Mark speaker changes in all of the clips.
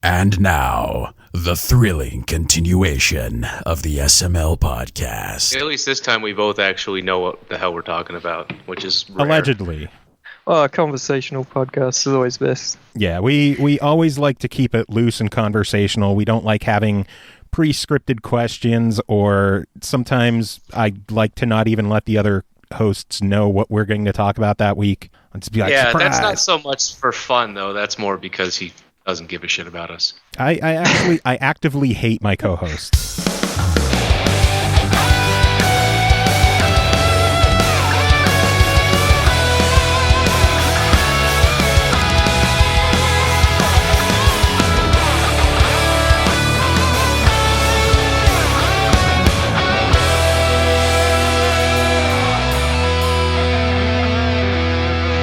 Speaker 1: And now, the thrilling continuation of the SML podcast.
Speaker 2: At least this time we both actually know what the hell we're talking about, which is rare.
Speaker 3: Allegedly.
Speaker 4: Oh, a conversational podcast is always best.
Speaker 3: Yeah, we always like to keep it loose and conversational. We don't like having pre-scripted questions, or sometimes I like to not even let the other hosts know what we're going to talk about that week. Let's be like,
Speaker 2: yeah,
Speaker 3: surprise!
Speaker 2: That's not so much for fun, though. That's more because he doesn't give a shit about us.
Speaker 3: I actively hate my co-hosts.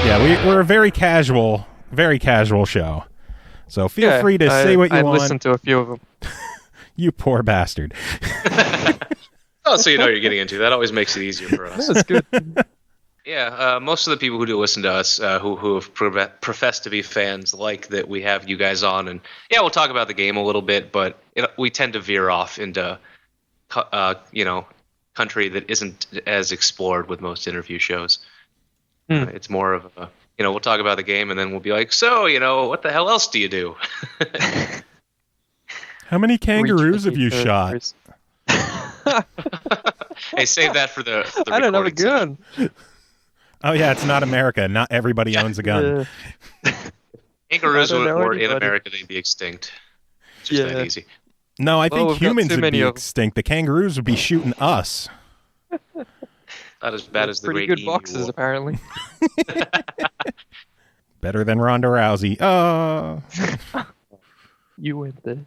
Speaker 3: Yeah, we're a very casual show. So feel free to say what you want.
Speaker 4: I listened to a few of them.
Speaker 3: You poor bastard.
Speaker 2: Oh, so you know what you're getting into. That always makes it easier for us.
Speaker 4: That's good.
Speaker 2: Yeah, most of the people who do listen to us, who have professed to be fans, like that we have you guys on. And yeah, we'll talk about the game a little bit, but we tend to veer off into, country that isn't as explored with most interview shows. It's more of a, we'll talk about the game and then we'll be like, so, what the hell else do you do?
Speaker 3: How many kangaroos have you shot?
Speaker 2: Hey, save that for the
Speaker 4: I don't have a gun.
Speaker 3: Oh, yeah, it's not America. Not everybody owns a gun.
Speaker 4: Yeah.
Speaker 2: Kangaroos were in America, they'd be extinct. It's just that easy.
Speaker 3: No, I think humans would be extinct. The kangaroos would be shooting us.
Speaker 2: Not as bad as the
Speaker 4: pretty
Speaker 2: great
Speaker 4: good boxers,
Speaker 2: war.
Speaker 4: apparently.
Speaker 3: Better than Ronda Rousey. Oh.
Speaker 4: You went there.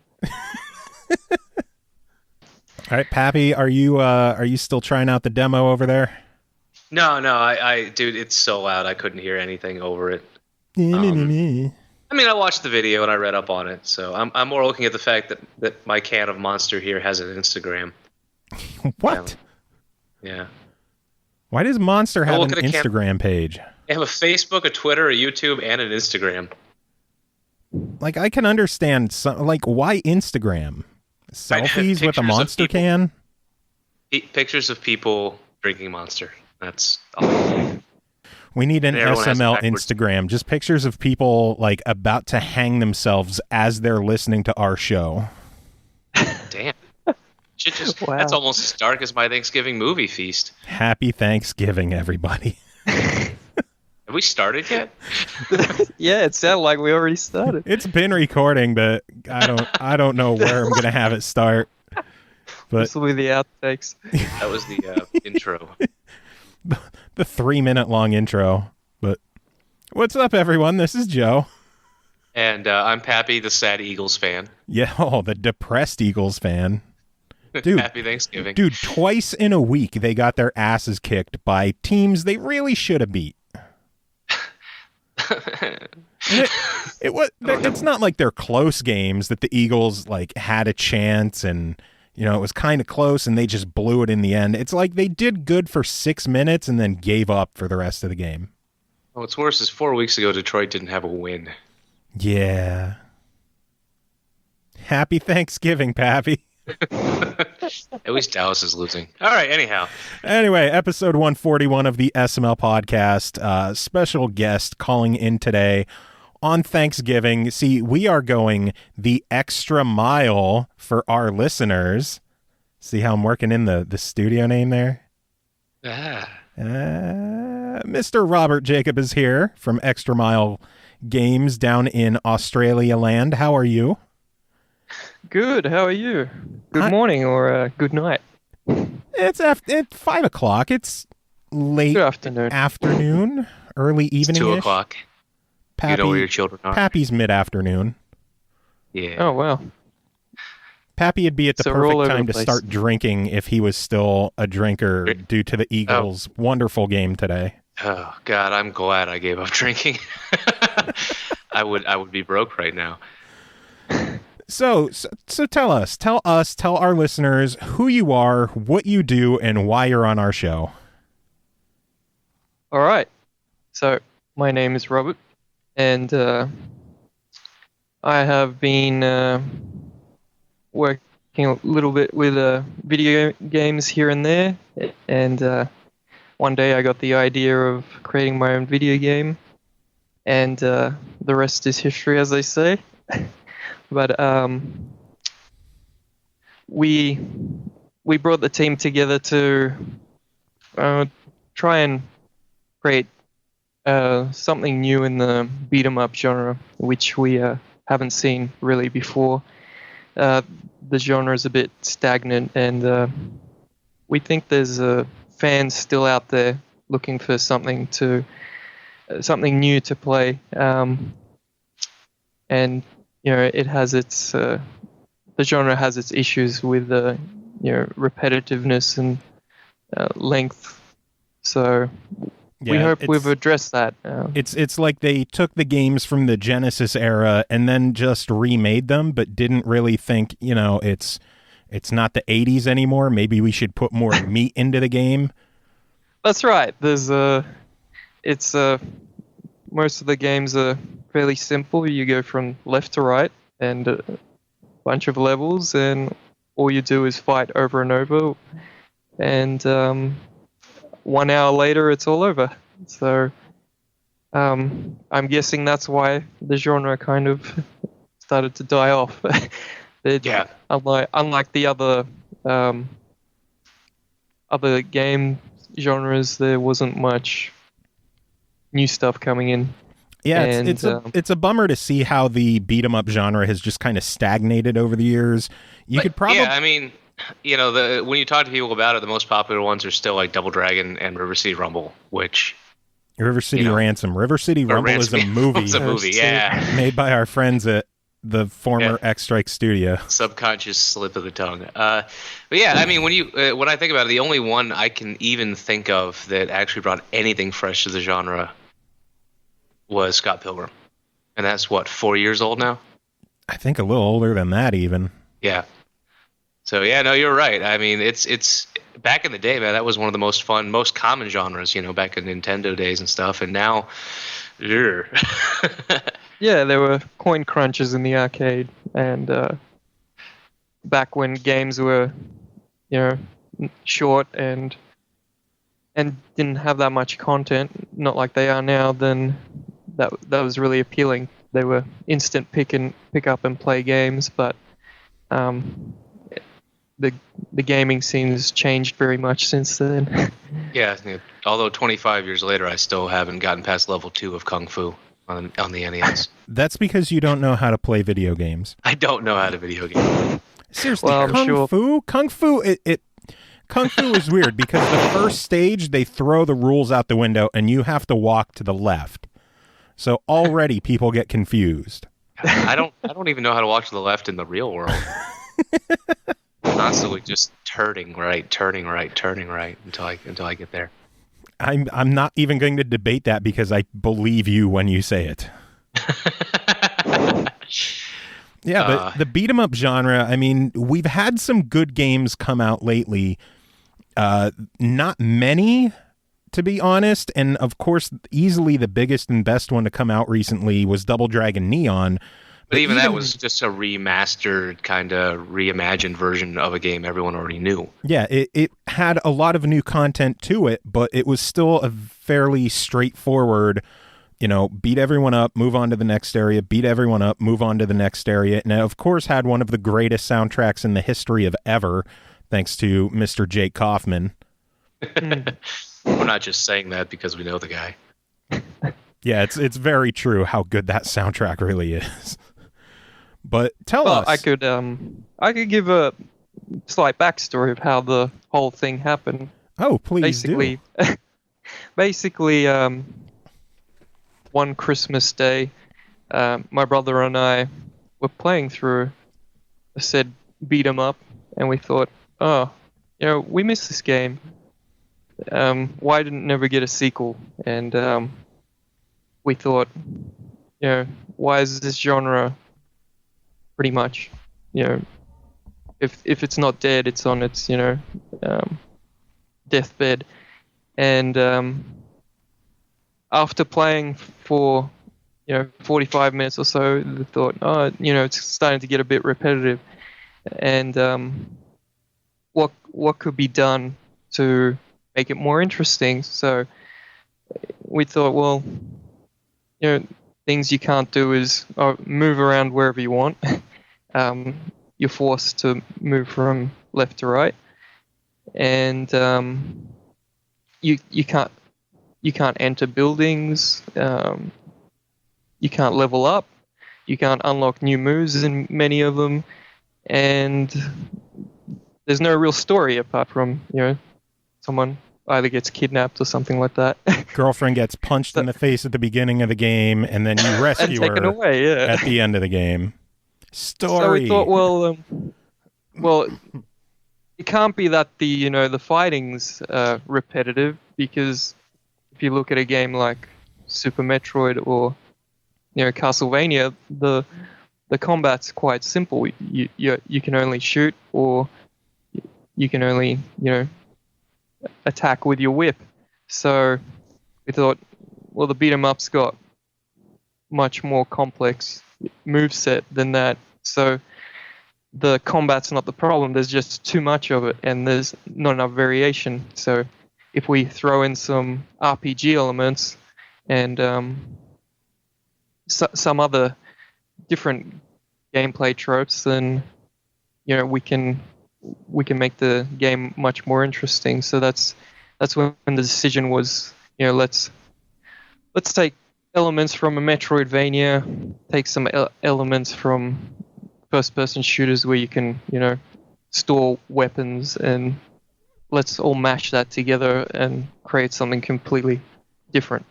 Speaker 3: All right, Pappy, are you still trying out the demo over there?
Speaker 2: No, dude, it's so loud I couldn't hear anything over it. I watched the video and I read up on it, so I'm more looking at the fact that my can of Monster here has an Instagram.
Speaker 3: What?
Speaker 2: Yeah.
Speaker 3: Why does Monster have an Instagram page?
Speaker 2: They have a Facebook, a Twitter, a YouTube, and an Instagram.
Speaker 3: Like, I can understand, why Instagram? Selfies with a Monster can?
Speaker 2: Pictures of people drinking Monster. That's all.
Speaker 3: We need an SML Instagram. Just pictures of people, about to hang themselves as they're listening to our show.
Speaker 2: Damn. Wow. That's almost as dark as my Thanksgiving movie feast.
Speaker 3: Happy Thanksgiving, everybody.
Speaker 2: Have we started yet?
Speaker 4: Yeah, it sounded like we already started.
Speaker 3: It's been recording, but I don't know where I'm gonna have it start. But
Speaker 4: this will be the outtakes.
Speaker 2: That was the intro.
Speaker 3: The 3-minute long intro. But what's up, everyone? This is Joe.
Speaker 2: And I'm Pappy, the sad Eagles fan.
Speaker 3: Yeah, the depressed Eagles fan. Dude,
Speaker 2: Happy Thanksgiving.
Speaker 3: Dude, twice in a week they got their asses kicked by teams they really should have beat. It's not like they're close games that the Eagles had a chance and it was kind of close and they just blew it in the end. It's like they did good for 6 minutes and then gave up for the rest of the game.
Speaker 2: What's worse is 4 weeks ago Detroit didn't have a win.
Speaker 3: Yeah. Happy Thanksgiving, Pappy.
Speaker 2: At least Dallas is losing. All right, anyhow.
Speaker 3: Anyway, episode 141 of the SML podcast. Special guest calling in today on Thanksgiving. See, we are going the extra mile for our listeners. See how I'm working in the studio name there? Mr. Robert Jacob is here from Extra Mile Games down in Australia land. How are you?
Speaker 4: Good. How are you? Good morning or good night.
Speaker 3: It's 5 o'clock. It's late afternoon, early evening.
Speaker 2: It's 2 o'clock.
Speaker 3: Pappy,
Speaker 2: you know where your children are.
Speaker 3: Pappy's mid-afternoon.
Speaker 2: Yeah.
Speaker 4: Oh, wow.
Speaker 3: Pappy would be at the perfect time to start drinking if he was still a drinker due to the Eagles' wonderful game today.
Speaker 2: Oh, God, I'm glad I gave up drinking. I would be broke right now.
Speaker 3: So tell our listeners who you are, what you do, and why you're on our show.
Speaker 4: All right. So my name is Robert, and I have been working a little bit with video games here and there, and one day I got the idea of creating my own video game, and the rest is history, as they say. But we brought the team together to try and create something new in the beat 'em up genre, which we haven't seen really before. The genre is a bit stagnant, and we think there's fans still out there looking for something new to play. And it has its the genre has its issues with repetitiveness and length. So we hope we've addressed that.
Speaker 3: It's like they took the games from the Genesis era and then just remade them, but didn't really think, it's not the 80s anymore. Maybe we should put more meat into the game.
Speaker 4: That's right. There's most of the games are fairly simple. You go from left to right and a bunch of levels, and all you do is fight over and over. And 1 hour later, it's all over. So I'm guessing that's why the genre kind of started to die off.
Speaker 2: Yeah.
Speaker 4: Unlike the other game genres, there wasn't much new stuff coming in.
Speaker 3: Yeah, it's a bummer to see how the beat 'em up genre has just kind of stagnated over the years. Could probably
Speaker 2: when you talk to people about it, the most popular ones are still like Double Dragon and River City Rumble, which
Speaker 3: River City Ransom. River City Rumble is a movie.
Speaker 2: It's a movie, yeah,
Speaker 3: made by our friends at the former Xtra studio.
Speaker 2: Subconscious slip of the tongue. But yeah, when I think about it, the only one I can even think of that actually brought anything fresh to the genre was Scott Pilgrim, and that's 4 years old now.
Speaker 3: I think a little older than that even.
Speaker 2: Yeah. So yeah, no, you're right. It's back in the day, man. That was one of the most fun, most common genres, back in Nintendo days and stuff. And now,
Speaker 4: yeah, there were coin crunches in the arcade, and back when games were, short and didn't have that much content, not like they are now, then that was really appealing. They were instant pick up and play games, but the gaming scene has changed very much since then.
Speaker 2: Yeah, although 25 years later, I still haven't gotten past level 2 of Kung Fu on the NES.
Speaker 3: That's because you don't know how to play video games.
Speaker 2: I don't know how to video game.
Speaker 3: Seriously, Kung Fu? Kung Fu is weird because the first stage, they throw the rules out the window and you have to walk to the left. So already people get confused.
Speaker 2: I don't even know how to walk to the left in the real world. Constantly just turning right until I get there.
Speaker 3: I'm not even going to debate that because I believe you when you say it. Yeah, but the beat 'em up genre, we've had some good games come out lately. Not many, to be honest, and of course, easily the biggest and best one to come out recently was Double Dragon Neon.
Speaker 2: But even that was just a remastered, kind of reimagined version of a game everyone already knew. Yeah,
Speaker 3: it had a lot of new content to it, but it was still a fairly straightforward, beat everyone up, move on to the next area, beat everyone up, move on to the next area. And it, of course, had one of the greatest soundtracks in the history of ever, thanks to Mr. Jake Kaufman.
Speaker 2: We're not just saying that because we know the guy.
Speaker 3: Yeah, it's very true how good that soundtrack really is. But tell us.
Speaker 4: I could give a slight backstory of how the whole thing happened.
Speaker 3: Oh, please do.
Speaker 4: Basically, one Christmas day, my brother and I were playing through a said beat 'em up, and we thought, we missed this game. Why didn't it never get a sequel? And we thought, why is this genre pretty much, if it's not dead, it's on its, deathbed. And after playing for, 45 minutes or so, they thought, it's starting to get a bit repetitive, and what could be done to make it more interesting? So we thought, well, things you can't do is move around wherever you want. You're forced to move from left to right, and you can't enter buildings. You can't level up. You can't unlock new moves in many of them, and there's no real story apart from someone either gets kidnapped or something like that.
Speaker 3: Girlfriend gets punched in the face at the beginning of the game, and then you rescue
Speaker 4: and taken
Speaker 3: her
Speaker 4: away,
Speaker 3: at the end of the game. Story.
Speaker 4: So we thought, well, it can't be that the fighting's repetitive, because if you look at a game like Super Metroid or Castlevania, the combat's quite simple. You can only shoot, or you can only attack with your whip. So we thought, well, the beat 'em up's got much more complex moveset than that. So the combat's not the problem. There's just too much of it, and there's not enough variation. So if we throw in some RPG elements and some other different gameplay tropes, then we can make the game much more interesting. So that's when the decision was, let's take elements from a Metroidvania, take some elements from first-person shooters where you can store weapons, and let's all mash that together and create something completely different.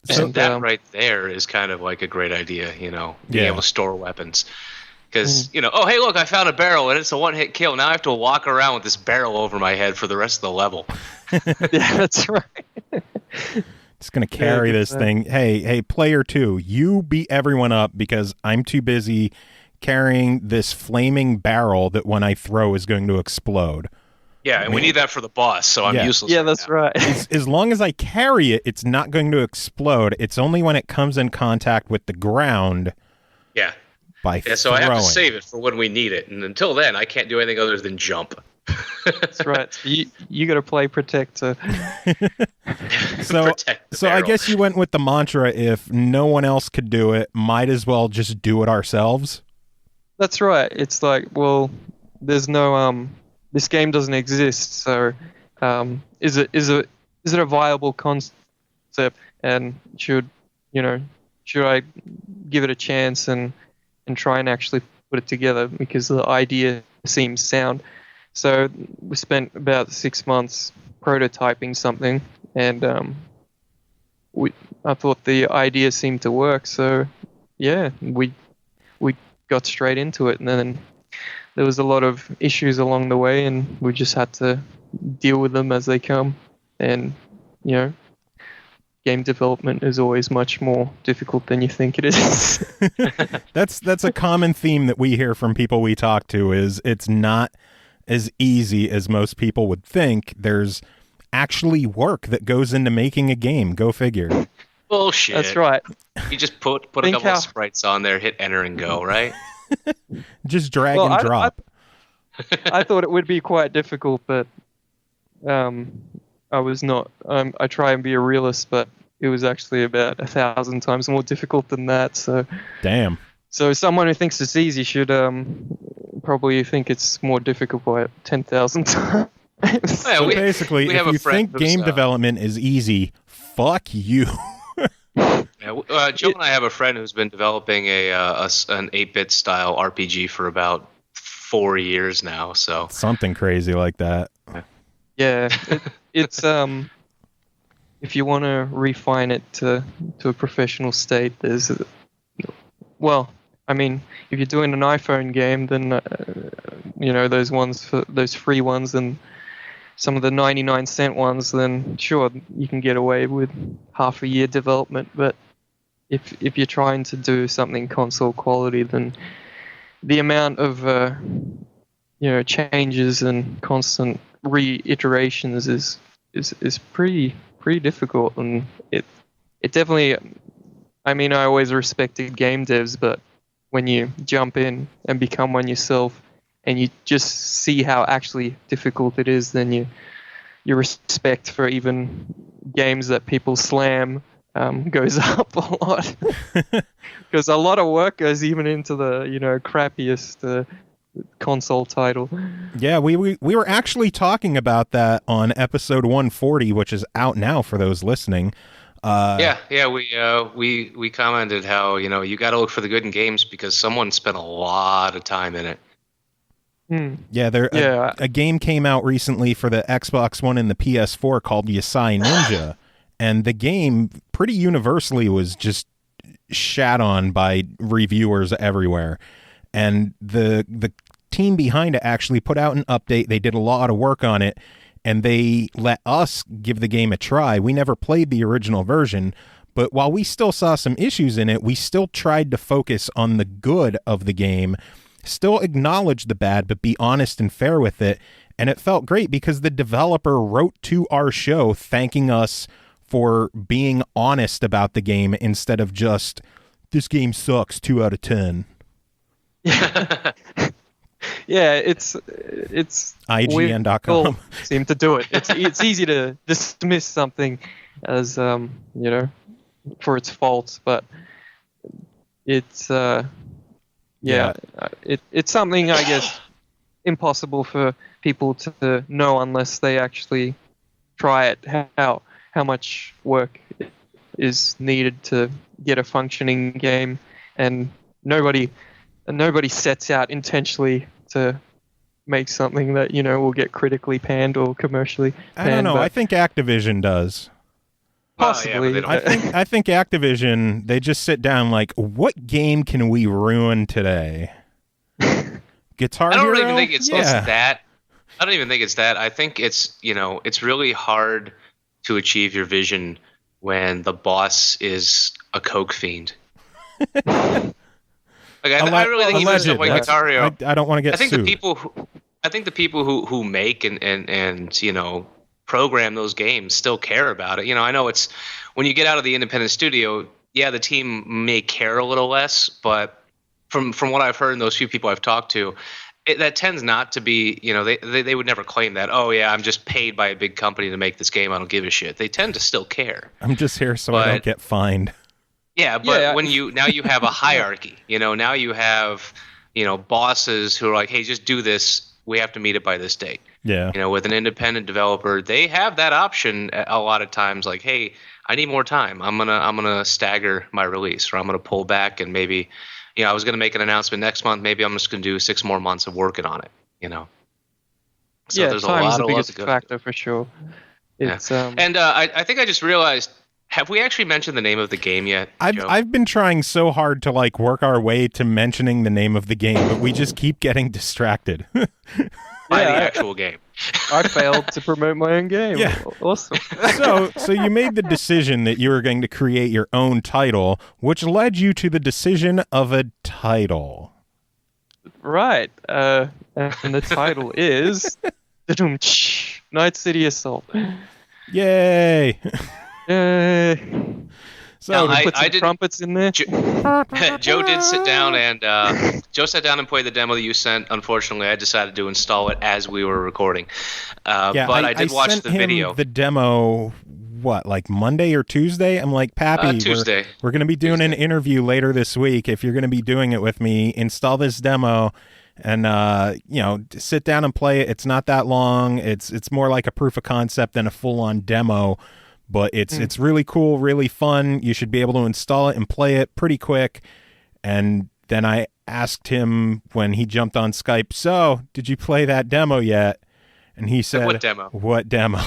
Speaker 2: So
Speaker 4: And,
Speaker 2: that right there is kind of like a great idea, being able to store weapons. Because, oh, hey, look, I found a barrel, and it's a one-hit kill. Now I have to walk around with this barrel over my head for the rest of the level.
Speaker 4: Yeah, that's right.
Speaker 3: It's going to carry this thing. Hey, player 2, you beat everyone up because I'm too busy carrying this flaming barrel that when I throw is going to explode.
Speaker 2: Yeah, and we need that for the boss, so I'm useless.
Speaker 4: Yeah, that's right.
Speaker 3: As long as I carry it, it's not going to explode. It's only when it comes in contact with the ground.
Speaker 2: Yeah. So
Speaker 3: throwing.
Speaker 2: I have to save it for when we need it, and until then, I can't do anything other than jump.
Speaker 4: That's right. So you got to play Protector.
Speaker 3: So I guess you went with the mantra: if no one else could do it, might as well just do it ourselves.
Speaker 4: That's right. It's like, well, there's no this game doesn't exist, so is it a viable concept, and should I give it a chance and try and actually put it together, because the idea seems sound. So we spent about 6 months prototyping something, and I thought the idea seemed to work. So yeah, we got straight into it, and then there was a lot of issues along the way, and we just had to deal with them as they come. And game development is always much more difficult than you think it is.
Speaker 3: That's a common theme that we hear from people we talk to, is it's not as easy as most people would think. There's actually work that goes into making a game. Go figure.
Speaker 2: Bullshit.
Speaker 4: That's right.
Speaker 2: You just put a couple of sprites on there, hit enter and go, right?
Speaker 3: Just drag and drop.
Speaker 4: I thought it would be quite difficult, but I was not. I try and be a realist, but it was actually about 1,000 times more difficult than that. So
Speaker 3: damn.
Speaker 4: So someone who thinks it's easy should probably think it's more difficult by 10,000 times.
Speaker 3: So basically, if you think game development is easy, fuck you.
Speaker 2: Joe and I have a friend who's been developing an 8-bit style RPG for about 4 years now. So
Speaker 3: something crazy like that.
Speaker 4: Yeah, it's if you want to refine it to a professional state, there's if you're doing an iPhone game, then those ones, for those free ones, and some of the 99-cent ones, then sure, you can get away with half a year development. But if you're trying to do something console quality, then the amount of changes and constant reiterations is pretty difficult, and it definitely, I mean, I always respected game devs, but when you jump in and become one yourself, and you just see how actually difficult it is, then your respect for even games that people slam goes up a lot. Because a lot of work goes even into the crappiest console title.
Speaker 3: Yeah, we were actually talking about that on episode 140, which is out now for those listening.
Speaker 2: We commented how you got to look for the good in games because someone spent a lot of time in it.
Speaker 3: Yeah, a game came out recently for the Xbox One and the PS4 called Yasai Ninja, and the game pretty universally was just shat on by reviewers everywhere. And the team behind it actually put out an update. They did a lot of work on it, and they let us give the game a try. We never played the original version, but while we still saw some issues in it, we still tried to focus on the good of the game, still acknowledge the bad, but be honest and fair with it. And it felt great because the developer wrote to our show thanking us for being honest about the game instead of just, this game sucks, 2 out of 10.
Speaker 4: Yeah, it's
Speaker 3: IGN.com
Speaker 4: seem to do it. It's easy to dismiss something as for its faults, but it's it's something, I guess, impossible for people to know unless they actually try it. How much work is needed to get a functioning game, and nobody sets out intentionally to make something that will get critically panned or commercially panned.
Speaker 3: I don't know. I think Activision does.
Speaker 4: Possibly.
Speaker 3: I think Activision, they just sit down like, what game can we ruin today? Guitar Hero?
Speaker 2: I don't even think it's that. I don't even think it's that. I think it's it's really hard to achieve your vision when the boss is a coke fiend. I really think even stuff like Guitar Hero.
Speaker 3: I don't want to get sued.
Speaker 2: I think the people who make and program those games still care about it. I know it's when you get out of the independent studio, the team may care a little less, but from what I've heard and those few people I've talked to, that tends not to be, they would never claim that, oh yeah, I'm just paid by a big company to make this game, I don't give a shit. They tend to still care.
Speaker 3: I'm just here so I don't get fined.
Speaker 2: Yeah, but when you have a hierarchy, now you have, bosses who are like, hey, just do this. We have to meet it by this date.
Speaker 3: Yeah.
Speaker 2: With an independent developer, they have that option a lot of times. Like, hey, I need more time. I'm gonna stagger my release, or I'm gonna pull back and maybe, I was gonna make an announcement next month. Maybe I'm just gonna do 6 more months of working on it. So there's
Speaker 4: time's the biggest factor for sure. It's
Speaker 2: and I think I just realized. Have we actually mentioned the name of the game yet, Joe?
Speaker 3: I've been trying so hard to work our way to mentioning the name of the game, but we just keep getting distracted.
Speaker 2: By the actual game.
Speaker 4: I failed to promote my own game.
Speaker 3: Yeah.
Speaker 4: Awesome.
Speaker 3: So you made the decision that you were going to create your own title, which led you to the decision of a title.
Speaker 4: Right. And the title is Night City Assault.
Speaker 3: Yay!
Speaker 4: Yay! So put some trumpets in there.
Speaker 2: Joe did sit down and played the demo that you sent. Unfortunately, I decided to install it as we were recording. But I did watch the video.
Speaker 3: The demo, Monday or Tuesday? I'm like, Pappy,
Speaker 2: Tuesday.
Speaker 3: We're going to be doing an interview later this week. If you're going to be doing it with me, install this demo and sit down and play it. It's not that long. It's more like a proof of concept than a full-on demo. But it's really cool, really fun. You should be able to install it and play it pretty quick. And then I asked him when he jumped on Skype, so, did you play that demo yet? And he said,
Speaker 2: What demo?
Speaker 3: What demo?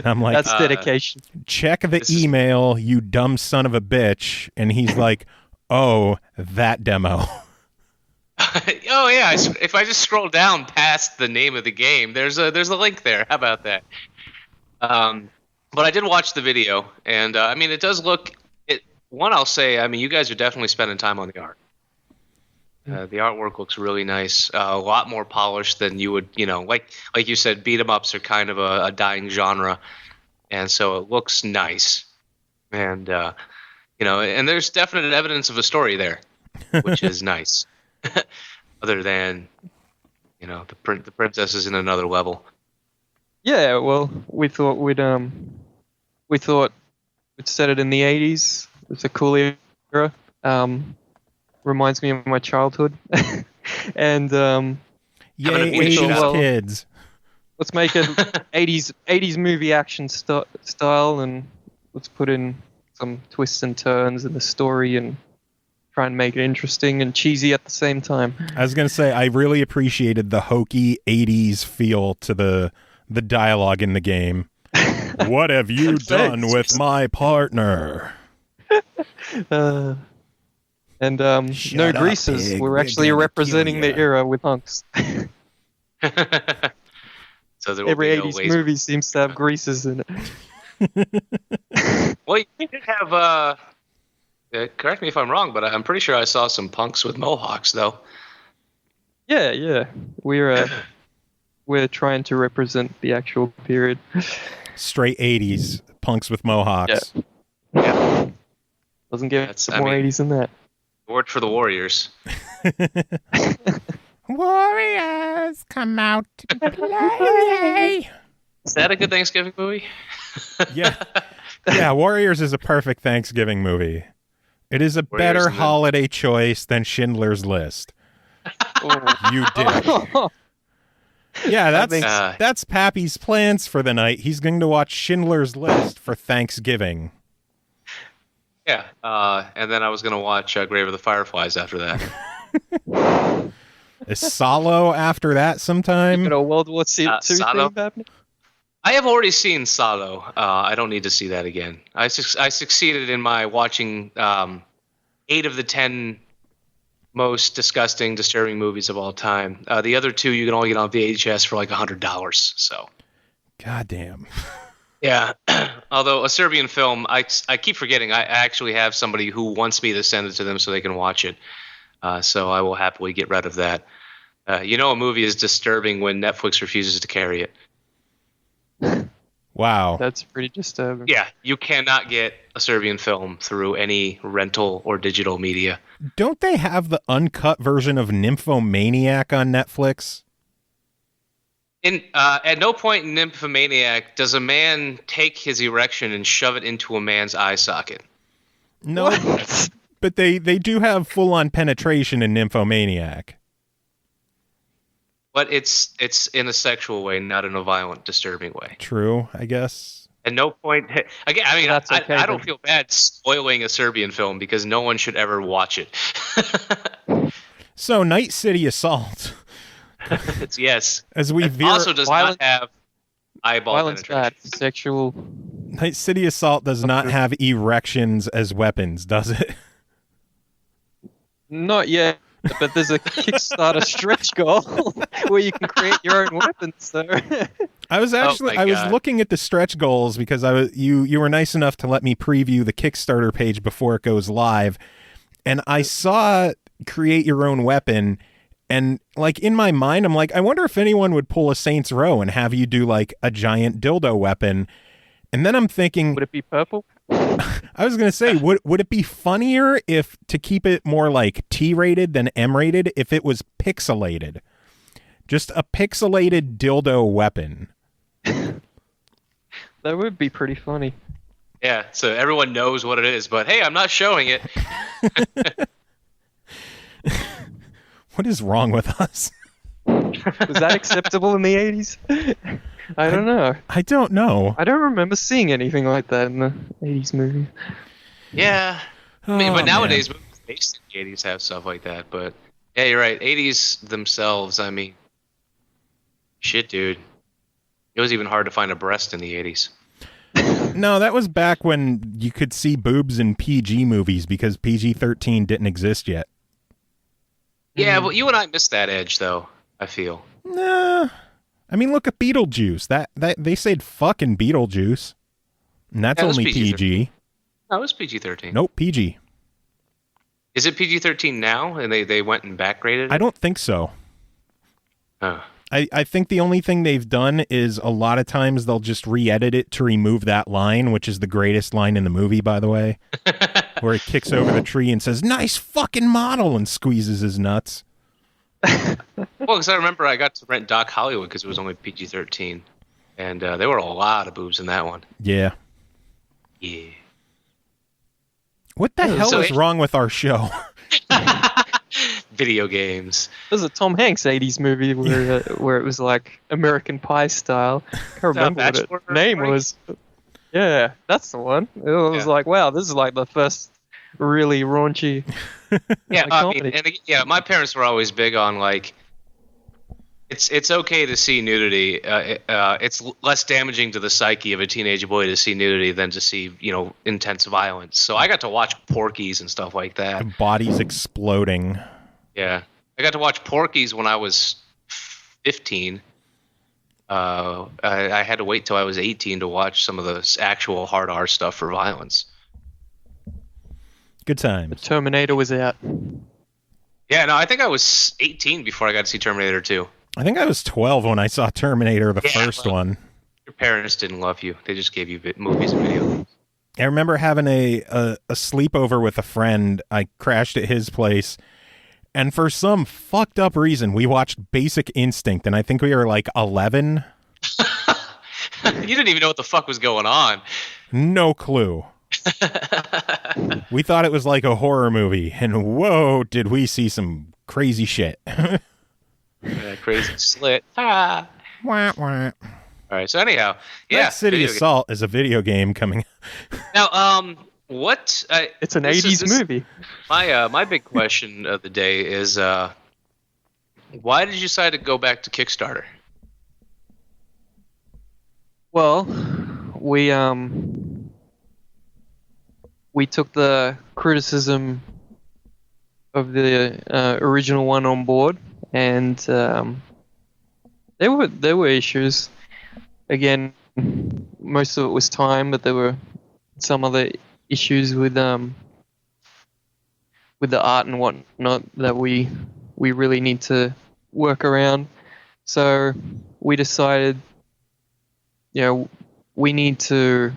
Speaker 3: I'm like,
Speaker 4: that's dedication.
Speaker 3: Check the email, you dumb son of a bitch. And he's like, oh, that demo.
Speaker 2: Oh yeah! If I just scroll down past the name of the game, there's a link there. How about that? But I did watch the video, and it does look. I'll say, you guys are definitely spending time on the art. The artwork looks really nice. A lot more polished than you would, like you said, beat 'em ups are kind of a dying genre, and so it looks nice. And and there's definite evidence of a story there, which is nice. Other than, the princess is in another level.
Speaker 4: Yeah, well, we thought we'd set it in the 80s. It's a cool era. Reminds me of my childhood. And
Speaker 3: Yay,
Speaker 2: we
Speaker 3: 80s
Speaker 2: thought,
Speaker 3: kids.
Speaker 4: let's make an 80s movie action style, and let's put in some twists and turns in the story and try and make it interesting and cheesy at the same time.
Speaker 3: I was going to say, I really appreciated the hokey 80s feel to the dialogue in the game. What have you done with my partner?
Speaker 4: No greasers.
Speaker 3: pig,
Speaker 4: We're
Speaker 3: we're
Speaker 4: actually
Speaker 3: gonna
Speaker 4: representing
Speaker 3: kill
Speaker 4: the
Speaker 3: ya.
Speaker 4: era with hunks.
Speaker 2: So there will
Speaker 4: Every
Speaker 2: be no
Speaker 4: 80s
Speaker 2: laser.
Speaker 4: movie seems to have greasers in it.
Speaker 2: Well, you did have. Correct me if I'm wrong, but I'm pretty sure I saw some punks with mohawks, though.
Speaker 4: Yeah. We're trying to represent the actual period.
Speaker 3: Straight 80s, punks with mohawks.
Speaker 2: Yeah,
Speaker 4: Doesn't get more 80s than that.
Speaker 2: worked for the Warriors.
Speaker 3: Warriors, come out to play.
Speaker 2: Is that a good Thanksgiving movie?
Speaker 3: Yeah, Warriors is a perfect Thanksgiving movie. It is a
Speaker 2: Warriors
Speaker 3: better
Speaker 2: and then-
Speaker 3: holiday choice than Schindler's List. You did. Yeah, that's Pappy's plans for the night. He's going to watch Schindler's List for Thanksgiving.
Speaker 2: Yeah, and then I was going to watch Grave of the Fireflies after that.
Speaker 3: Is Salo after that sometime?
Speaker 4: You know, World War II
Speaker 2: Salo?
Speaker 4: theme happening?
Speaker 2: I have already seen Salo. I don't need to see that again. I succeeded in my watching 8 of the 10 most disgusting, disturbing movies of all time. The other 2 you can only get on VHS for like $100. So,
Speaker 3: Goddamn.
Speaker 2: yeah. Although a Serbian film, I keep forgetting. I actually have somebody who wants me to send it to them so they can watch it. So I will happily get rid of that. A movie is disturbing when Netflix refuses to carry it.
Speaker 3: Wow.
Speaker 4: That's pretty disturbing.
Speaker 2: Yeah, you cannot get a Serbian film through any rental or digital media.
Speaker 3: Don't they have the uncut version of Nymphomaniac on Netflix?
Speaker 2: At no point in Nymphomaniac does a man take his erection and shove it into a man's eye socket.
Speaker 3: No, but they do have full-on penetration in Nymphomaniac.
Speaker 2: But it's in a sexual way, not in a violent, disturbing way.
Speaker 3: True, I guess.
Speaker 2: At no point, again, I mean,
Speaker 4: That's okay,
Speaker 2: I don't
Speaker 4: then.
Speaker 2: feel bad spoiling a Serbian film because no one should ever watch it.
Speaker 3: So, Night City Assault.
Speaker 2: It's yes.
Speaker 3: As we
Speaker 2: It
Speaker 3: veer,
Speaker 2: also does
Speaker 4: Violence-
Speaker 2: not have eyeball
Speaker 4: Violence
Speaker 2: penetration.
Speaker 4: bad. Sexual.
Speaker 3: Night City Assault does not have erections as weapons, does it?
Speaker 4: Not yet, but there's a Kickstarter stretch goal where you can create your own weapons. So
Speaker 3: I was actually
Speaker 2: my
Speaker 3: I was
Speaker 2: God.
Speaker 3: looking at the stretch goals because you were nice enough to let me preview the Kickstarter page before it goes live, and I saw create your own weapon, and like in my mind I'm like, I wonder if anyone would pull a Saints Row and have you do like a giant dildo weapon, and then I'm thinking,
Speaker 4: would it be purple?
Speaker 3: I was gonna say, would it be funnier if, to keep it more like T-rated than M-rated, if it was pixelated, just a pixelated dildo weapon?
Speaker 4: That would be pretty funny.
Speaker 2: Yeah, so everyone knows what it is, but hey, I'm not showing it.
Speaker 3: What is wrong with us?
Speaker 4: Was that acceptable in the 80s? I don't know.
Speaker 3: I don't know.
Speaker 4: I don't remember seeing anything like that in the 80s movie.
Speaker 2: Yeah. I mean, but
Speaker 3: Oh,
Speaker 2: nowadays, movies based in the 80s have stuff like that. But yeah, you're right. 80s themselves, I mean, shit, dude. It was even hard to find a breast in the 80s.
Speaker 3: No, that was back when you could see boobs in PG movies because PG-13 didn't exist yet.
Speaker 2: Yeah, but you and I missed that edge, though, I feel.
Speaker 3: Nah. I mean, look at Beetlejuice. That they said fucking Beetlejuice. And that's
Speaker 2: Yeah, it was
Speaker 3: only
Speaker 2: PG-13.
Speaker 3: PG.
Speaker 2: No, it was PG-13.
Speaker 3: Nope, PG.
Speaker 2: Is it PG-13 now, and they went and backgraded it?
Speaker 3: I don't think so.
Speaker 2: Oh.
Speaker 3: I think the only thing they've done is a lot of times they'll just re-edit it to remove that line, which is the greatest line in the movie, by the way, where he kicks over the tree and says, "Nice fucking model," and squeezes his nuts.
Speaker 2: Well, because I remember I got to rent Doc Hollywood because it was only PG-13, and there were a lot of boobs in that one.
Speaker 3: Yeah.
Speaker 2: Yeah.
Speaker 3: What the hell is wrong with our show?
Speaker 2: Video games.
Speaker 4: There's a Tom Hanks 80s movie where it was like American Pie style. I can't remember what its name was. Yeah, that's the one. It was like, wow, this is like the first really raunchy.
Speaker 2: Yeah, my parents were always big on like, it's okay to see nudity. It's less damaging to the psyche of a teenage boy to see nudity than to see, intense violence. So I got to watch Porky's and stuff like that.
Speaker 3: And bodies exploding.
Speaker 2: Yeah, I got to watch Porky's when I was 15. I had to wait till I was 18 to watch some of the actual hard R stuff for violence.
Speaker 3: Good times.
Speaker 4: Terminator was out.
Speaker 2: Yeah, no, I think I was 18 before I got to see Terminator 2.
Speaker 3: I think I was 12 when I saw Terminator, the first one.
Speaker 2: Your parents didn't love you. They just gave you movies and video games.
Speaker 3: I remember having a sleepover with a friend. I crashed at his place. And for some fucked up reason, we watched Basic Instinct, and I think we were like 11.
Speaker 2: You didn't even know what the fuck was going on.
Speaker 3: No clue. We thought it was like a horror movie, and whoa, did we see some crazy shit.
Speaker 2: Crazy slit. Ah.
Speaker 3: Wah, wah.
Speaker 2: All right, so anyhow, yeah.
Speaker 3: City Assault is a video game coming.
Speaker 2: Now, what?
Speaker 4: It's an 80s movie.
Speaker 2: My big question of the day is, why did you decide to go back to Kickstarter?
Speaker 4: Well, we took the criticism of the original one on board, and there were issues. Again, most of it was time, but there were some other issues with the art and whatnot that we really need to work around. So we decided, we need to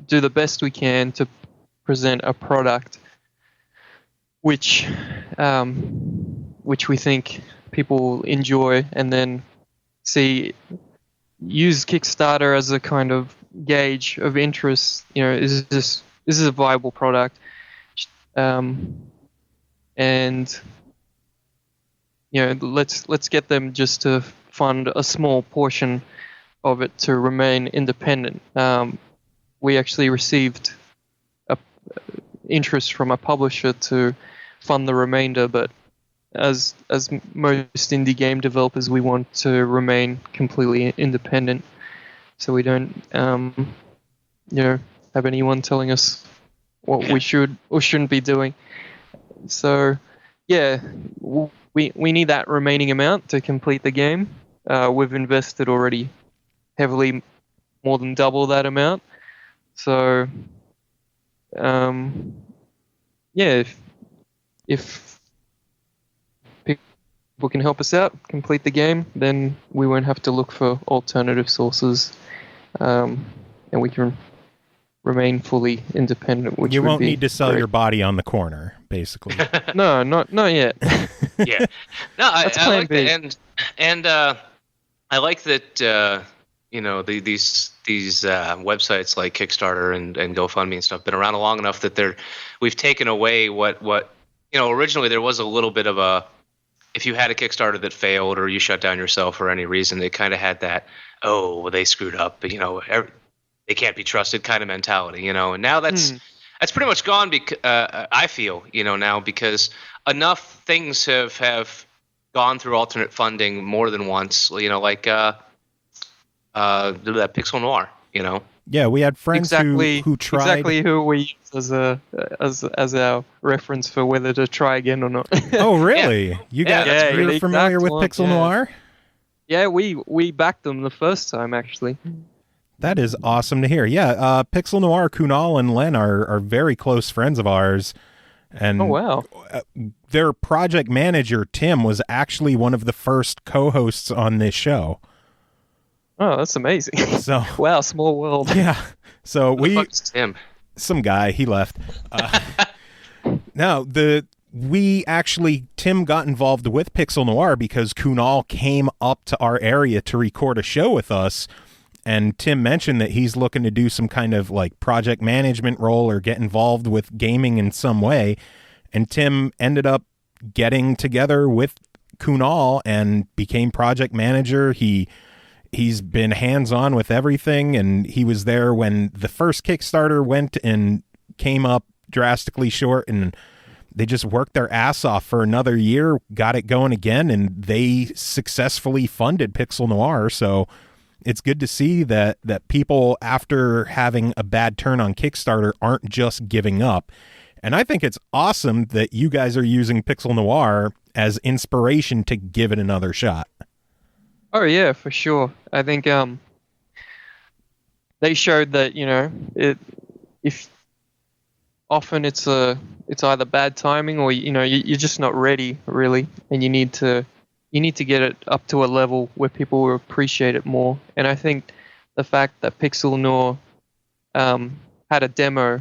Speaker 4: do the best we can to present a product which we think people will enjoy, and then use Kickstarter as a kind of gauge of interest. Is this a viable product? And let's get them just to fund a small portion of it to remain independent. We actually received interest from a publisher to fund the remainder, but as most indie game developers, we want to remain completely independent, so we don't have anyone telling us what we should or shouldn't be doing. So yeah, we need that remaining amount to complete the game. We've invested already heavily, more than double that amount. So if people can help us out, complete the game, then we won't have to look for alternative sources, and we can remain fully independent. Which
Speaker 3: you won't need to sell
Speaker 4: great.
Speaker 3: your body on the corner, basically.
Speaker 4: No, not yet.
Speaker 2: Yeah, no, I like
Speaker 4: B.
Speaker 2: that, and I like that. These websites like Kickstarter and GoFundMe and stuff been around long enough that we've taken away what originally there was a little bit of a, if you had a Kickstarter that failed or you shut down yourself for any reason, they kind of had that, they screwed up, but they can't be trusted kind of mentality, and now that's pretty much gone. I feel, now, because enough things have gone through alternate funding more than once, like that Pixel Noir,
Speaker 3: Yeah, we had friends who tried.
Speaker 4: Exactly who we use as our reference for whether to try again or not.
Speaker 3: Oh, really?
Speaker 2: Yeah.
Speaker 3: You're familiar with Pixel Noir?
Speaker 4: Yeah, we backed them the first time, actually.
Speaker 3: That is awesome to hear. Yeah, Pixel Noir, Kunal and Len are very close friends of ours. And
Speaker 4: Oh, wow.
Speaker 3: Their project manager, Tim, was actually one of the first co-hosts on this show.
Speaker 4: Oh, that's amazing.
Speaker 3: So
Speaker 4: wow, small world.
Speaker 3: yeah. So
Speaker 2: Who the fuck is Tim?
Speaker 3: some guy, he left. Now, Tim got involved with Pixel Noir because Kunal came up to our area to record a show with us. And Tim mentioned that he's looking to do some kind of like project management role or get involved with gaming in some way. And Tim ended up getting together with Kunal and became project manager. He's been hands-on with everything, and he was there when the first Kickstarter went and came up drastically short, and they just worked their ass off for another year, got it going again, and they successfully funded Pixel Noir. So it's good to see that people, after having a bad turn on Kickstarter, aren't just giving up. And I think it's awesome that you guys are using Pixel Noir as inspiration to give it another shot.
Speaker 4: Oh yeah, for sure. I think they showed that if often it's either bad timing or you're just not ready really, and you need to get it up to a level where people will appreciate it more. And I think the fact that Pixel Noir had a demo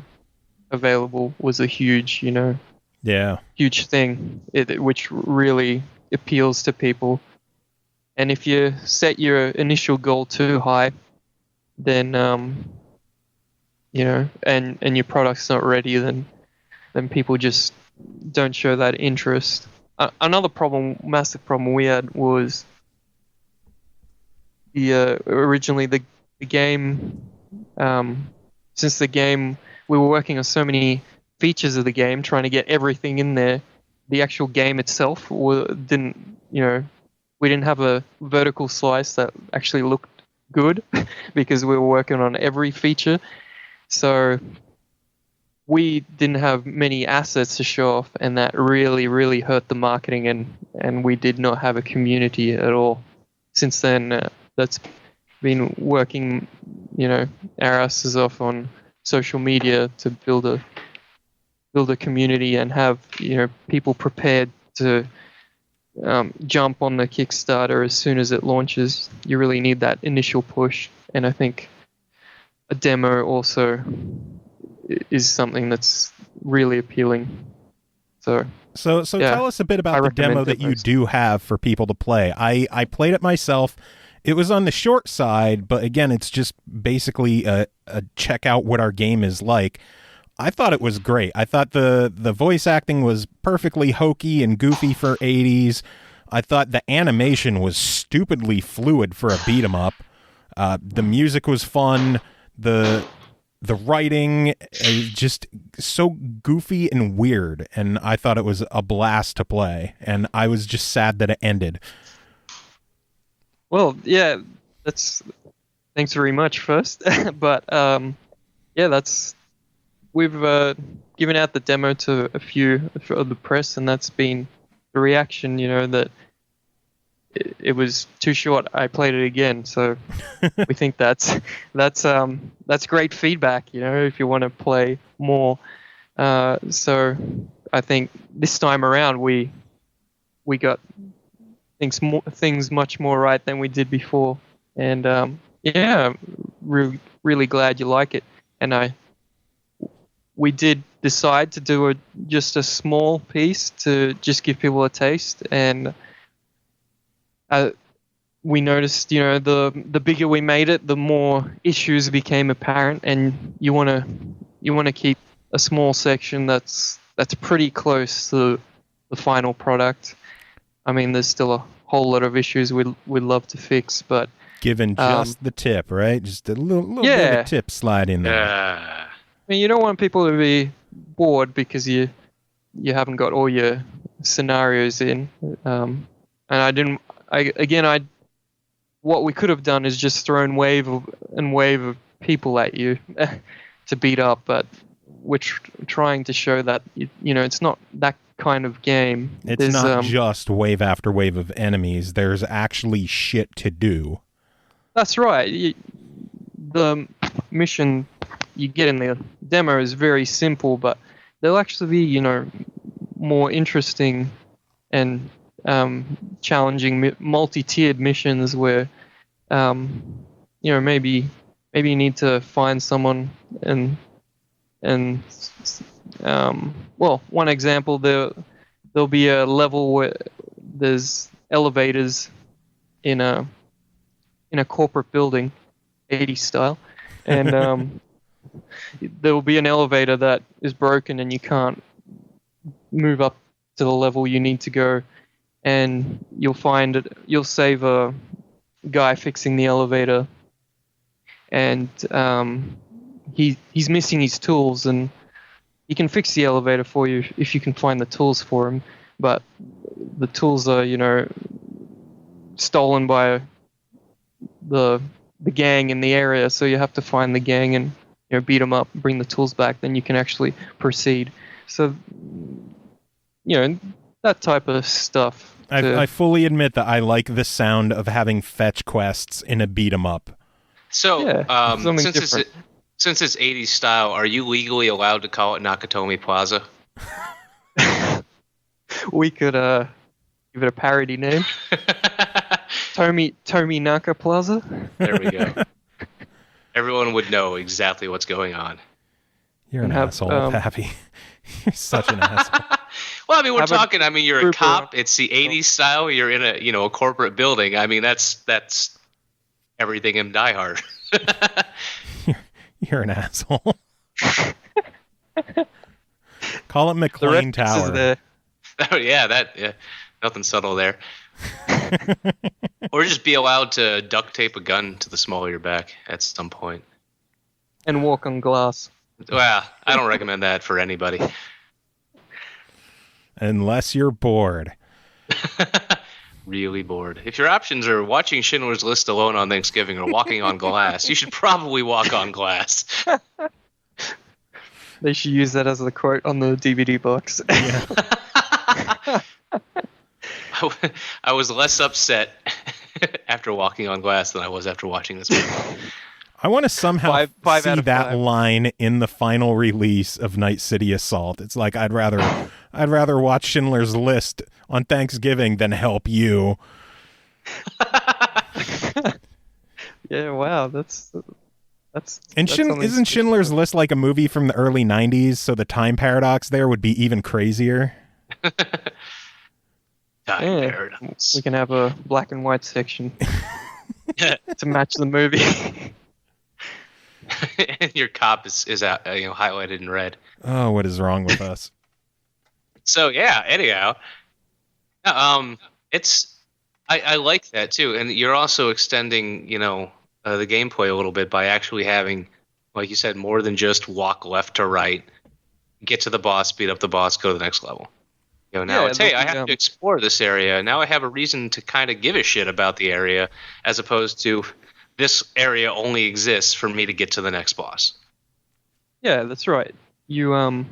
Speaker 4: available was a huge huge thing, which really appeals to people. And if you set your initial goal too high, then and your product's not ready, then people just don't show that interest. Another massive problem we had was originally the game. Since the game, we were working on so many features of the game, trying to get everything in there. The actual game itself didn't. We didn't have a vertical slice that actually looked good because we were working on every feature. So we didn't have many assets to show off, and that really, really hurt the marketing, and we did not have a community at all. Since then, that's been working, our asses off on social media to build a community and have, people prepared to jump on the Kickstarter as soon as it launches. You really need that initial push, and I think a demo also is something that's really appealing. So yeah,
Speaker 3: tell us a bit about the demo that you do have for people to play. I played it myself. It was on the short side, but again, it's just basically a check out what our game is like. I thought it was great. I thought the voice acting was perfectly hokey and goofy for 80s. I thought the animation was stupidly fluid for a beat 'em up. The music was fun. The writing is just so goofy and weird, and I thought it was a blast to play, and I was just sad that it ended.
Speaker 4: Well, yeah, thanks very much first. But we've given out the demo to a few of the press, and that's been the reaction, that it was too short. I played it again, so we think that's great feedback, if you want to play more. So I think this time around we got things much more right than we did before, and really glad you like it. And we did decide to do just a small piece to just give people a taste, and we noticed, the bigger we made it, the more issues became apparent, and you want to keep a small section that's pretty close to the final product. I mean, there's still a whole lot of issues we'd love to fix, but
Speaker 3: given just the tip, right? Just a little bit of a tip slide in there.
Speaker 2: Yeah.
Speaker 4: I mean, you don't want people to be bored because you haven't got all your scenarios in. And what we could have done is just thrown wave of people at you to beat up, but we're trying to show that it's not that kind of game.
Speaker 3: It's not just wave after wave of enemies. There's actually shit to do.
Speaker 4: That's right. The mission you get in the demo is very simple, but there'll actually be, more interesting and challenging multi-tiered missions where, maybe you need to find someone and one example, there'll be a level where there's elevators in a corporate building, 80s style, and there'll be an elevator that is broken and you can't move up to the level you need to go, and you'll save a guy fixing the elevator, and he's missing his tools, and he can fix the elevator for you if you can find the tools for him, but the tools are stolen by the gang in the area, so you have to find the gang and beat them up, bring the tools back, then you can actually proceed. So that type of stuff.
Speaker 3: I fully admit that I like the sound of having fetch quests in a beat 'em up.
Speaker 2: So since it's 80s style, are you legally allowed to call it Nakatomi Plaza?
Speaker 4: We could give it a parody name. Tomi Naka Plaza.
Speaker 2: There we go. Everyone would know exactly what's going on.
Speaker 3: You're an asshole, Pappy. You're such an asshole.
Speaker 2: Well, I mean, you're a cop. It's the 80s style. You're in a corporate building. I mean, that's everything in Die Hard.
Speaker 3: You're an asshole. Call it McLean Tower.
Speaker 2: Oh, yeah, nothing subtle there. Or just be allowed to duct tape a gun to the small of your back at some point.
Speaker 4: And walk on glass.
Speaker 2: Well, I don't recommend that for anybody.
Speaker 3: Unless you're bored.
Speaker 2: Really bored. If your options are watching Schindler's List alone on Thanksgiving or walking on glass, you should probably walk on glass.
Speaker 4: They should use that as the quote on the DVD box.
Speaker 3: Yeah.
Speaker 2: I was less upset after walking on glass than I was after watching this movie.
Speaker 3: I want to somehow
Speaker 4: five
Speaker 3: see
Speaker 4: out of
Speaker 3: that
Speaker 4: 5.
Speaker 3: line in the final release of Night City Assault. It's like I'd rather watch Schindler's List on Thanksgiving than help you.
Speaker 4: Yeah, wow, that's.
Speaker 3: Isn't Schindler's List like a movie from the early 90s, so the time paradox there would be even crazier?
Speaker 2: Paradox.
Speaker 4: We can have a black and white section to match the movie.
Speaker 2: Your cop is out, highlighted in red.
Speaker 3: Oh, what is wrong with us?
Speaker 2: So yeah. Anyhow, I like that too, and you're also extending the gameplay a little bit by actually having, like you said, more than just walk left to right, get to the boss, beat up the boss, go to the next level. Now it's, hey, I have to explore this area. Now I have a reason to kind of give a shit about the area, as opposed to this area only exists for me to get to the next boss.
Speaker 4: Yeah, that's right. You'll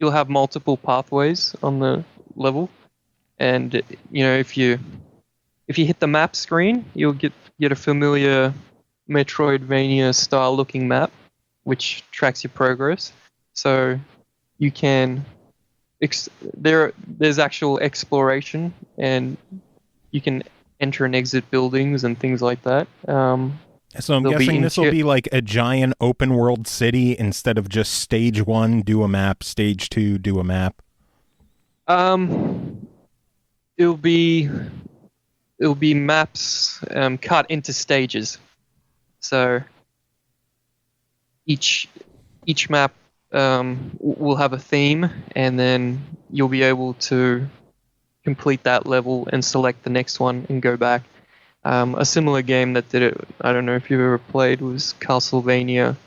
Speaker 4: have multiple pathways on the level, and if you hit the map screen, you'll get a familiar Metroidvania style looking map, which tracks your progress. So you can there's actual exploration, and you can enter and exit buildings and things like that.
Speaker 3: So I'm guessing this will be like a giant open world city instead of just stage 1, do a map, stage 2, do a map.
Speaker 4: It'll be maps cut into stages. So each map will have a theme, and then you'll be able to complete that level and select the next one and go back. A similar game that did it, I don't know if you've ever played, was Castlevania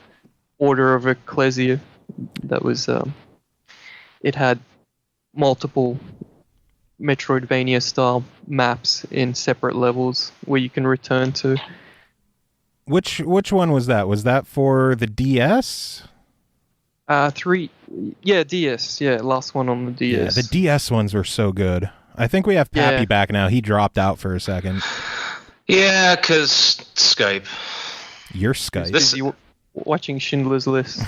Speaker 4: Order of Ecclesia. That was it had multiple Metroidvania style maps in separate levels where you can return to.
Speaker 3: Which one was that? Was that for the DS?
Speaker 4: 3, yeah, DS, yeah, last one on the DS.
Speaker 3: Yeah, the DS ones were so good. I think we have Pappy back now. He dropped out for a second.
Speaker 2: Yeah, because Skype.
Speaker 3: Your Skype.
Speaker 4: Watching Schindler's List.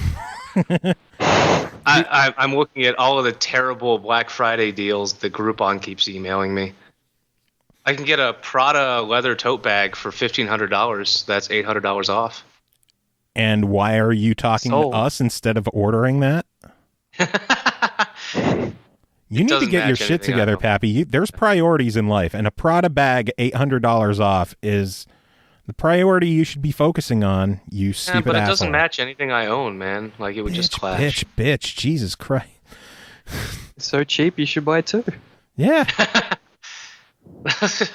Speaker 2: I I'm looking at all of the terrible Black Friday deals that Groupon keeps emailing me. I can get a Prada leather tote bag for $1,500. That's $800 off.
Speaker 3: And why are you talking to us instead of ordering that? You need to get your shit together, Pappy. There's priorities in life, and a Prada bag $800 off is the priority you should be focusing on, you stupid
Speaker 2: but it
Speaker 3: asshole.
Speaker 2: doesn't match anything I own, man. Like, it would just clash.
Speaker 3: Bitch, Jesus Christ.
Speaker 4: It's so cheap, you should buy two.
Speaker 3: Yeah.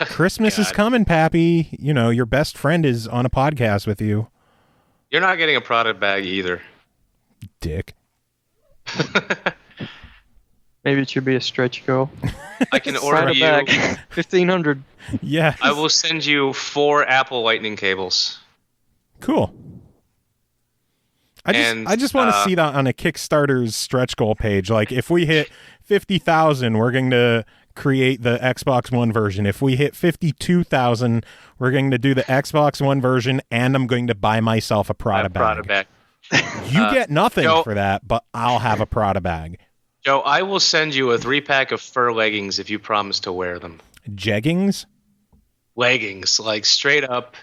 Speaker 3: Christmas is coming, Pappy. You know, your best friend is on a podcast with you.
Speaker 2: You're not getting a Prada bag either.
Speaker 3: Dick.
Speaker 4: Maybe it should be a stretch goal.
Speaker 2: I can order you
Speaker 4: bag, 1,500.
Speaker 3: Yeah.
Speaker 2: I will send you 4 Apple Lightning cables.
Speaker 3: Cool. I just want to see that on a Kickstarter's stretch goal page. Like, if we hit 50,000, we're going to create the Xbox One version. If we hit 52,000, we're going to do the Xbox One version, and I'm going to buy myself a Prada bag. You get nothing for that, but I'll have a Prada bag.
Speaker 2: Joe, I will send you a 3-pack of fur leggings if you promise to wear them.
Speaker 3: Jeggings?
Speaker 2: Leggings, like straight up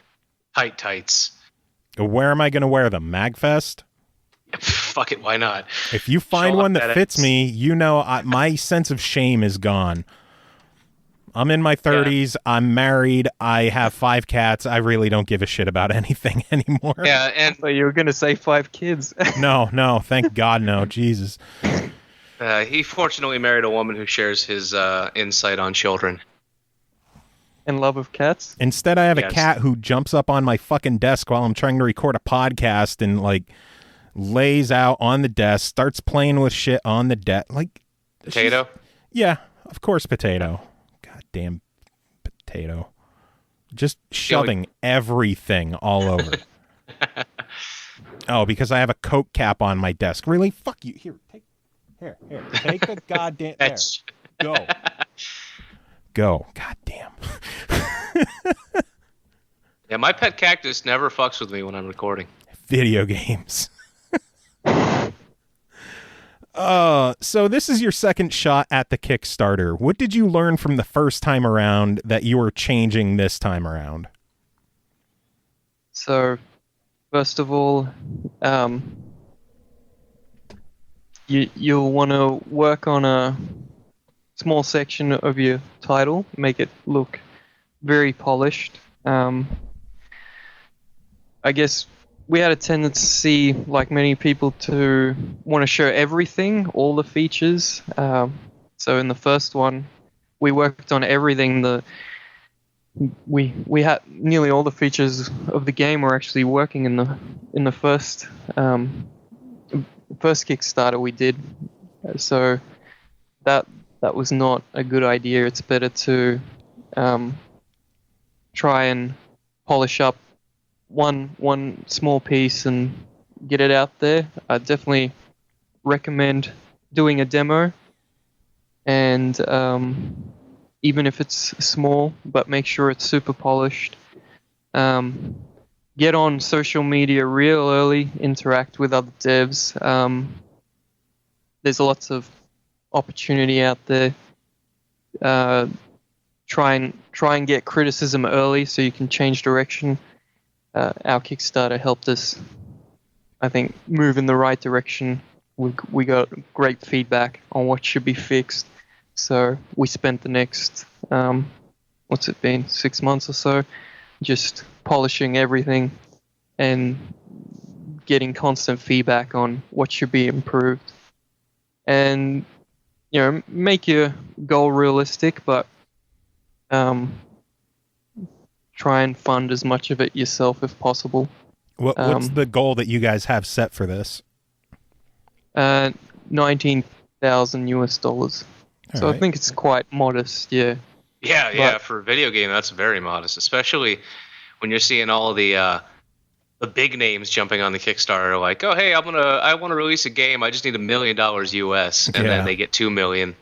Speaker 2: tight tights.
Speaker 3: Where am I going to wear them? MagFest?
Speaker 2: Fuck it, why not?
Speaker 3: If you find one that fits me, you know my sense of shame is gone. I'm in my 30s. Yeah. I'm married. I have 5 cats. I really don't give a shit about anything anymore.
Speaker 2: Yeah, and
Speaker 4: so you were going to say 5 kids.
Speaker 3: No. Thank God, no. Jesus.
Speaker 2: He fortunately married a woman who shares his insight on children.
Speaker 4: And love of cats?
Speaker 3: Instead, I have a cat who jumps up on my fucking desk while I'm trying to record a podcast and, like, lays out on the desk, starts playing with shit on the desk. Like,
Speaker 2: Potato?
Speaker 3: Yeah, of course, Potato. Goddamn Potato. Just shoving everything all over. Oh, because I have a Coke cap on my desk. Really? Fuck you. Here, take the goddamn... There. Go. Go. Goddamn.
Speaker 2: Yeah, my pet cactus never fucks with me when I'm recording.
Speaker 3: Video games. So this is your second shot at the Kickstarter. What did you learn from the first time around that you were changing this time around?
Speaker 4: So, first of all, you'll want to work on a small section of your title, make it look very polished. I guess we had a tendency, like many people, to want to show everything, all the features. So in the first one, we worked on everything. We had nearly all the features of the game were actually working in the first Kickstarter we did. So that was not a good idea. It's better to try and polish up one small piece and get it out there. I definitely recommend doing a demo, and even if it's small, but make sure it's super polished. Get on social media real early, interact with other devs. There's lots of opportunity out there. Try and get criticism early so you can change direction. Our Kickstarter helped us, I think, move in the right direction. We got great feedback on what should be fixed. So we spent the next, 6 months or so, just polishing everything and getting constant feedback on what should be improved. And, make your goal realistic, but try and fund as much of it yourself if possible.
Speaker 3: What's the goal that you guys have set for this?
Speaker 4: $19,000. So right. I think it's quite modest, yeah.
Speaker 2: Yeah, for a video game, that's very modest, especially when you're seeing all of the big names jumping on the Kickstarter, like, oh, hey, I want to release a game, I just need $1 million US, and then they get $2 million.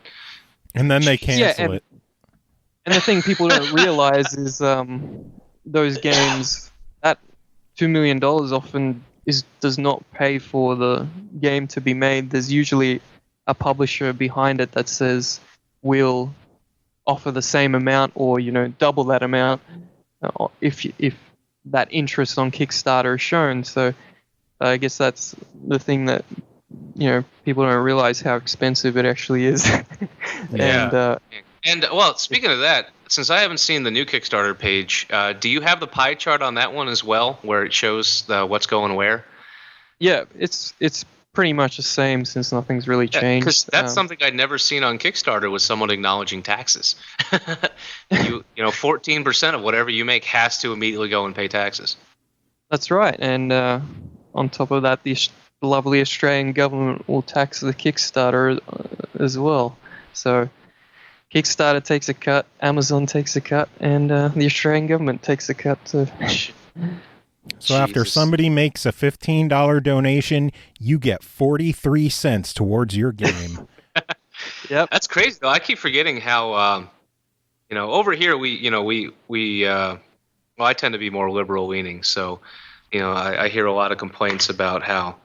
Speaker 3: And then they cancel it.
Speaker 4: And the thing people don't realize is those games, that $2 million often does not pay for the game to be made, there's usually a publisher behind it that says we'll offer the same amount or double that amount if that interest on Kickstarter is shown. So I guess that's the thing that people don't realize how expensive it actually is.
Speaker 2: And well, speaking of that, since I haven't seen the new Kickstarter page, do you have the pie chart on that one as well, where it shows what's going where?
Speaker 4: Yeah, it's pretty much the same since nothing's really changed.
Speaker 2: Because that's something I'd never seen on Kickstarter, was someone acknowledging taxes. 14% of whatever you make has to immediately go and pay taxes.
Speaker 4: That's right, and on top of that, the lovely Australian government will tax the Kickstarter as well. So Kickstarter takes a cut, Amazon takes a cut, and the Australian government takes a cut too.
Speaker 3: So after somebody makes a $15 donation, you get 43 cents towards your game.
Speaker 4: Yep,
Speaker 2: that's crazy though. I keep forgetting how over here I tend to be more liberal leaning, so I hear a lot of complaints about how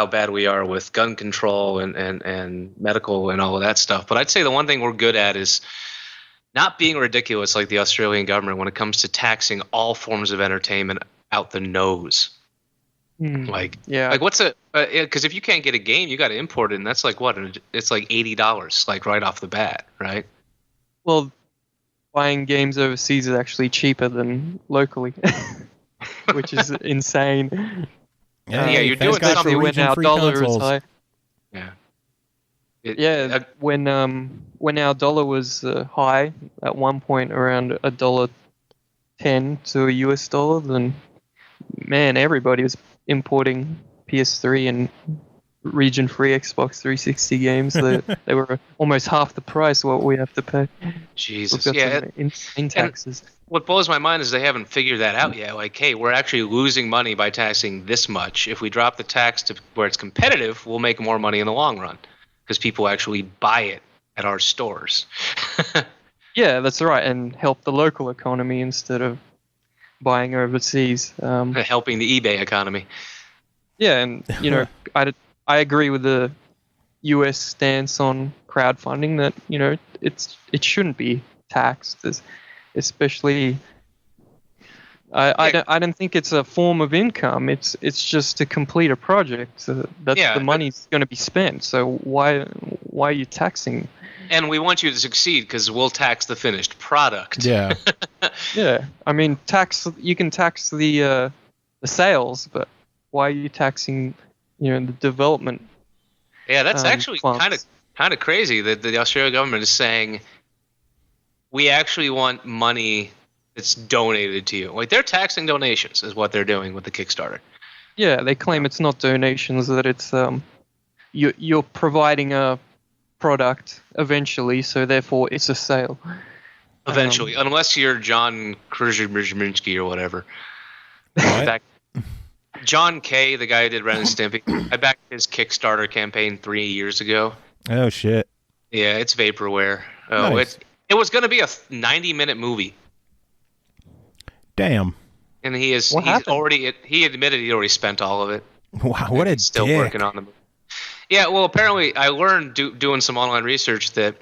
Speaker 2: bad we are with gun control and medical and all of that stuff. But I'd say the one thing we're good at is not being ridiculous like the Australian government when it comes to taxing all forms of entertainment out the nose. Like what's because if you can't get a game, you got to import it, and that's like what? It's like $80 like right off the bat, right?
Speaker 4: Well, buying games overseas is actually cheaper than locally, which is insane.
Speaker 2: You're doing something
Speaker 4: when our dollar is high.
Speaker 2: Yeah.
Speaker 4: When our dollar was high at one point, around $1.10 to a US dollar, then man, everybody was importing PS3 and region-free Xbox 360 games. They were almost half the price of what we have to pay.
Speaker 2: Jesus,
Speaker 4: insane taxes.
Speaker 2: What blows my mind is they haven't figured that out yet. Like, hey, we're actually losing money by taxing this much. If we drop the tax to where it's competitive, we'll make more money in the long run because people actually buy it at our stores.
Speaker 4: Yeah, that's right, and help the local economy instead of buying overseas.
Speaker 2: Helping the eBay economy.
Speaker 4: Yeah, and I agree with the U.S. stance on crowdfunding that it shouldn't be taxed, especially. I don't think it's a form of income. It's just to complete a project that the money's going to be spent. So why are you taxing?
Speaker 2: And we want you to succeed because we'll tax the finished product.
Speaker 3: Yeah.
Speaker 4: Yeah. I mean, you can tax the sales, but why are you taxing the development?
Speaker 2: Yeah, that's actually kind of crazy that the Australian government is saying we actually want money that's donated to you. Like, they're taxing donations is what they're doing with the Kickstarter.
Speaker 4: Yeah, they claim it's not donations, that it's you're providing a product eventually, so therefore it's a sale.
Speaker 2: Eventually, unless you're John Krasinski or whatever.
Speaker 3: What?
Speaker 2: John K., the guy who did Ren and Stimpy, I backed his Kickstarter campaign 3 years ago.
Speaker 3: Oh, shit.
Speaker 2: Yeah, it's vaporware. Oh,
Speaker 3: nice.
Speaker 2: It was going to be a 90-minute movie.
Speaker 3: Damn.
Speaker 2: And he admitted he already spent all of it.
Speaker 3: Wow, what a dick.
Speaker 2: Still working on the movie. Yeah, well, apparently I learned doing some online research that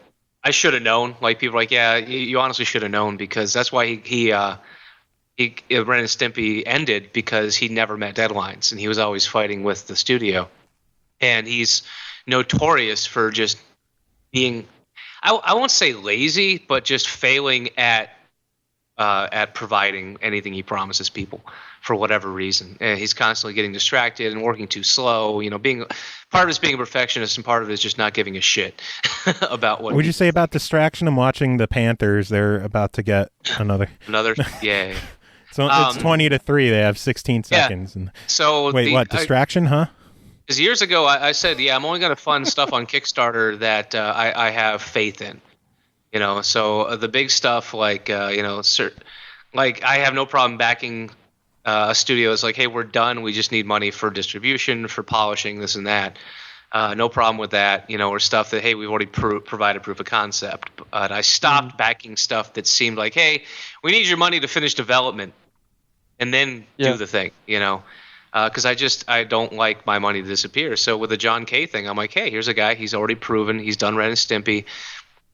Speaker 2: I should have known. Like, people are like, yeah, you honestly should have known, because that's why he Ren and Stimpy ended, because he never met deadlines and he was always fighting with the studio. And he's notorious for just being, I won't say lazy, but just failing at providing anything he promises people for whatever reason. And he's constantly getting distracted and working too slow. Being part of it is being a perfectionist, and part of it is just not giving a shit about what.
Speaker 3: What'd you say about distraction? I'm watching the Panthers. They're about to get another.
Speaker 2: Yeah.
Speaker 3: So it's 20-3. They have 16 seconds.
Speaker 2: Yeah.
Speaker 3: And
Speaker 2: so
Speaker 3: wait, what? Distraction, huh?
Speaker 2: Because years ago I said, I'm only going to fund stuff on Kickstarter that I have faith in. So the big stuff like like I have no problem backing a studio that's like, hey, we're done. We just need money for distribution, for polishing, this and that. No problem with that. Or stuff that, hey, we've already provided proof of concept. But I stopped backing stuff that seemed like, hey, we need your money to finish development and then do the thing. because I don't like my money to disappear. So with the John K thing, I'm like, hey, here's a guy. He's already proven. He's done Ren and Stimpy.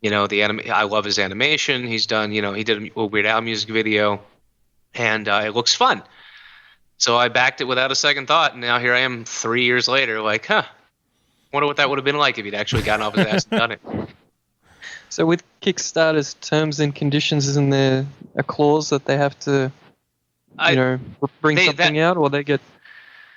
Speaker 2: I love his animation. He's done. He did a Weird Al music video, and it looks fun. So I backed it without a second thought, and now here I am 3 years later, like, wonder what that would have been like if he'd actually gotten off his ass and done it.
Speaker 4: So with Kickstarter's terms and conditions, isn't there a clause that they have to, bring something out, or they get?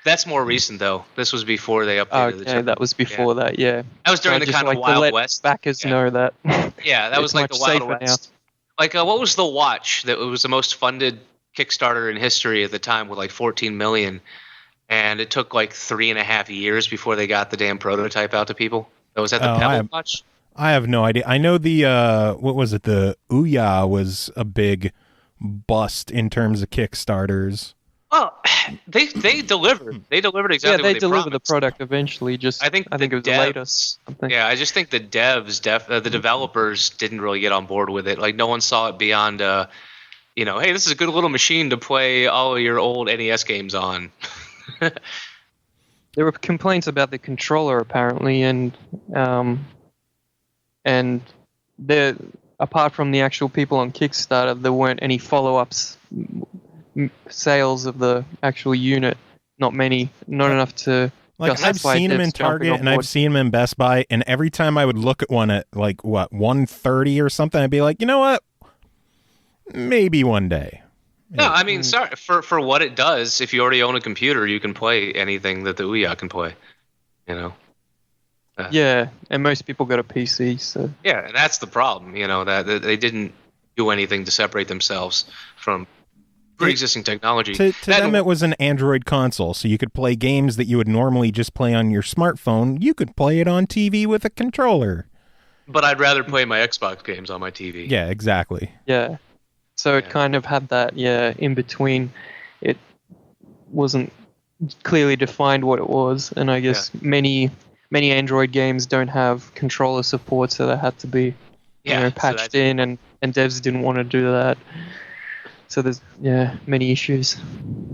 Speaker 2: That's more recent, though. This was before they updated the terms.
Speaker 4: That was before that, yeah.
Speaker 2: That was during the kind of Wild West.
Speaker 4: Backers know that.
Speaker 2: Yeah, that was like the Wild West. Now. Like, what was the watch that was the most funded Kickstarter in history at the time with like 14 million, and it took like 3.5 years before they got the damn prototype out to people? Was that the Pebble watch?
Speaker 3: I have no idea. I know the what was it? The Ouya was a big bust in terms of Kickstarters.
Speaker 2: Well, they delivered. They delivered exactly what they
Speaker 4: delivered
Speaker 2: promised.
Speaker 4: The product eventually. I think it was later. Something.
Speaker 2: Yeah, I just think the devs, the developers, didn't really get on board with it. Like, no one saw it beyond, hey, this is a good little machine to play all of your old NES games on.
Speaker 4: There were complaints about the controller apparently, and there, apart from the actual people on Kickstarter, there weren't any follow-ups. Sales of the actual unit, not many, not enough to.
Speaker 3: Like, I've seen them in Target and I've seen them in Best Buy, and every time I would look at one at like $130 or something, I'd be like, you know what? Maybe one day.
Speaker 2: No, I mean, sorry for what it does. If you already own a computer, you can play anything that the Ouya can play.
Speaker 4: Yeah, and most people got a PC, so.
Speaker 2: Yeah, and that's the problem. That they didn't do anything to separate themselves from pre-existing technology.
Speaker 3: To them, it was an Android console, so you could play games that you would normally just play on your smartphone. You could play it on TV with a controller.
Speaker 2: But I'd rather play my Xbox games on my TV.
Speaker 3: Yeah, exactly.
Speaker 4: Yeah. So it kind of had that, in between. It wasn't clearly defined what it was, and I guess many Android games don't have controller support, so they had to be patched in, and devs didn't want to do that. So there's many issues.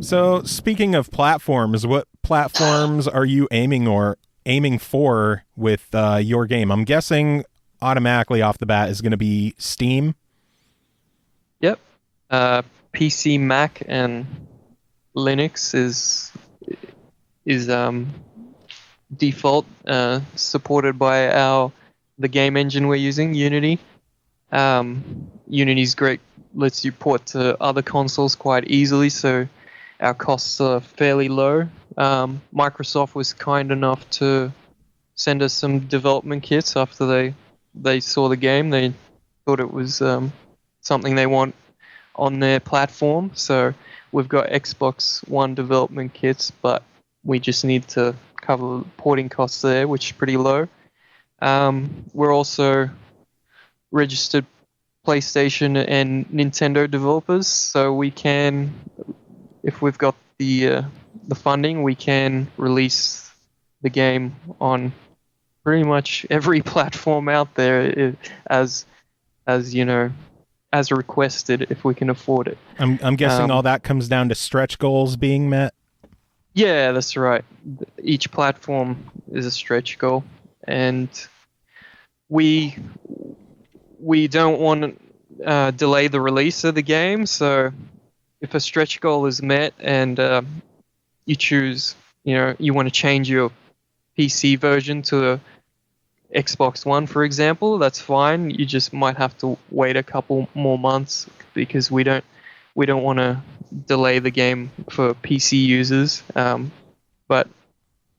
Speaker 4: So
Speaker 3: speaking of platforms, what platforms are you aiming for with your game? I'm guessing automatically off the bat is going to be Steam.
Speaker 4: Yep. PC, Mac, and Linux is default, supported by the game engine we're using, Unity. Unity's great. Lets you port to other consoles quite easily, so our costs are fairly low. Microsoft was kind enough to send us some development kits after they saw the game. They thought it was something they want on their platform, so we've got Xbox One development kits, but we just need to cover porting costs there, which is pretty low. We're also registered PlayStation and Nintendo developers, so we can, if we've got the funding, we can release the game on pretty much every platform out there as requested, if we can afford it.
Speaker 3: I'm guessing all that comes down to stretch goals being met.
Speaker 4: Yeah, that's right. Each platform is a stretch goal, and we don't want to delay the release of the game. So if a stretch goal is met and you choose, you want to change your PC version to Xbox One, for example, that's fine. You just might have to wait a couple more months because we don't want to delay the game for PC users. But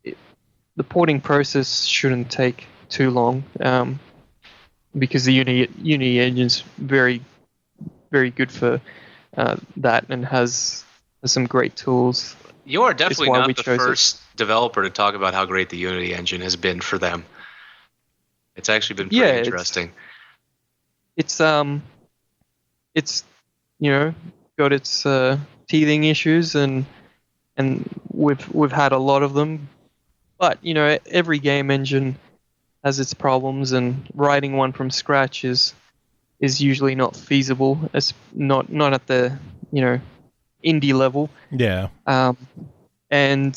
Speaker 4: the porting process shouldn't take too long. Because the Unity engine is very, very good for that and has some great tools.
Speaker 2: You are definitely not the first developer to talk about how great the Unity engine has been for them. It's actually been pretty interesting. It's got
Speaker 4: its teething issues, and we've had a lot of them. But every game engine has its problems, and writing one from scratch is usually not feasible. It's not at the indie level.
Speaker 3: Yeah.
Speaker 4: And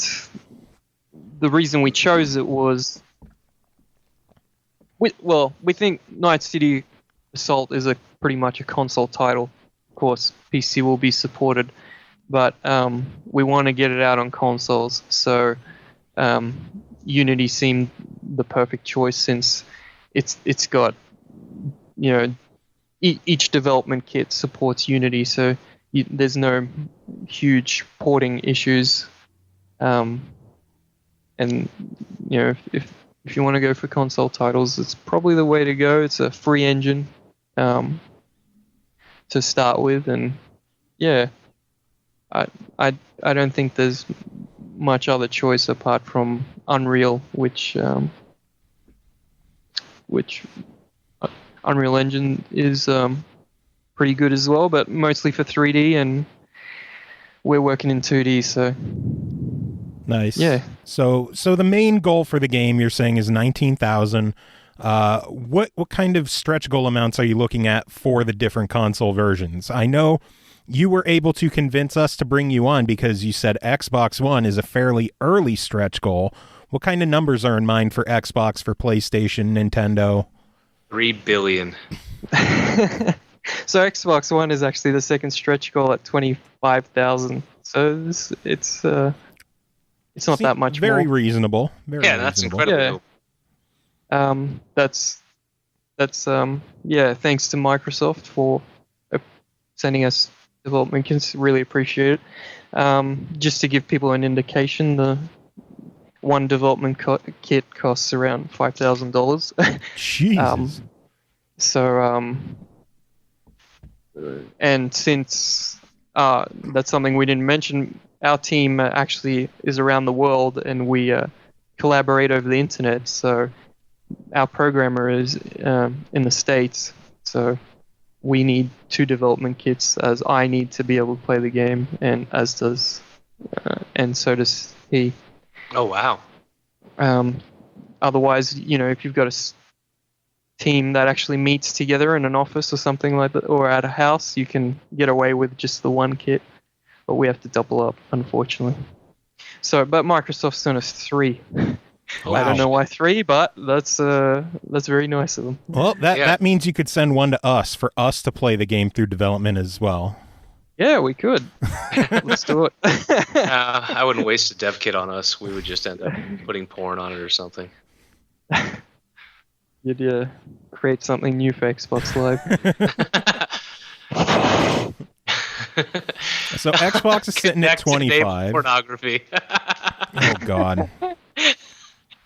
Speaker 4: the reason we chose it was, we think Night City Assault is pretty much a console title. Of course, PC will be supported, but we want to get it out on consoles. So Unity seemed the perfect choice, since it's got, each development kit supports Unity, so there's no huge porting issues. And if you want to go for console titles, it's probably the way to go. It's a free engine to start with, and I don't think there's much other choice apart from Unreal, which Unreal Engine is pretty good as well, but mostly for 3D, and we're working in 2D, so
Speaker 3: nice.
Speaker 4: Yeah.
Speaker 3: So the main goal for the game, you're saying, is 19,000. What kind of stretch goal amounts are you looking at for the different console versions? I know you were able to convince us to bring you on because you said Xbox One is a fairly early stretch goal. What kind of numbers are in mind for Xbox, for PlayStation, Nintendo?
Speaker 2: 3 billion.
Speaker 4: So Xbox One is actually the second stretch goal at 25,000. So it's not that much
Speaker 3: very
Speaker 4: more.
Speaker 3: Reasonable.
Speaker 2: That's incredible.
Speaker 4: Yeah. That's thanks to Microsoft for sending us development kits. Really appreciate it. Just to give people an indication, the one development kit costs around $5,000.
Speaker 3: Jesus.
Speaker 4: And since that's something we didn't mention, our team actually is around the world, and we collaborate over the internet. So our programmer is in the States, so we need 2 development kits, as I need to be able to play the game, and and so does he.
Speaker 2: Oh wow.
Speaker 4: Otherwise, if you've got a team that actually meets together in an office or something like that, or at a house, you can get away with just the one kit, but we have to double up, unfortunately. But Microsoft sent us 3.
Speaker 3: Wow.
Speaker 4: I don't know why 3, but that's very nice of them.
Speaker 3: Well, that means you could send one to us for us to play the game through development as well.
Speaker 4: Yeah, we could. Let's do it.
Speaker 2: I wouldn't waste a dev kit on us. We would just end up putting porn on it or something.
Speaker 4: You'd create something new for Xbox Live.
Speaker 3: So Xbox is sitting at 25.
Speaker 2: Pornography.
Speaker 3: Oh God.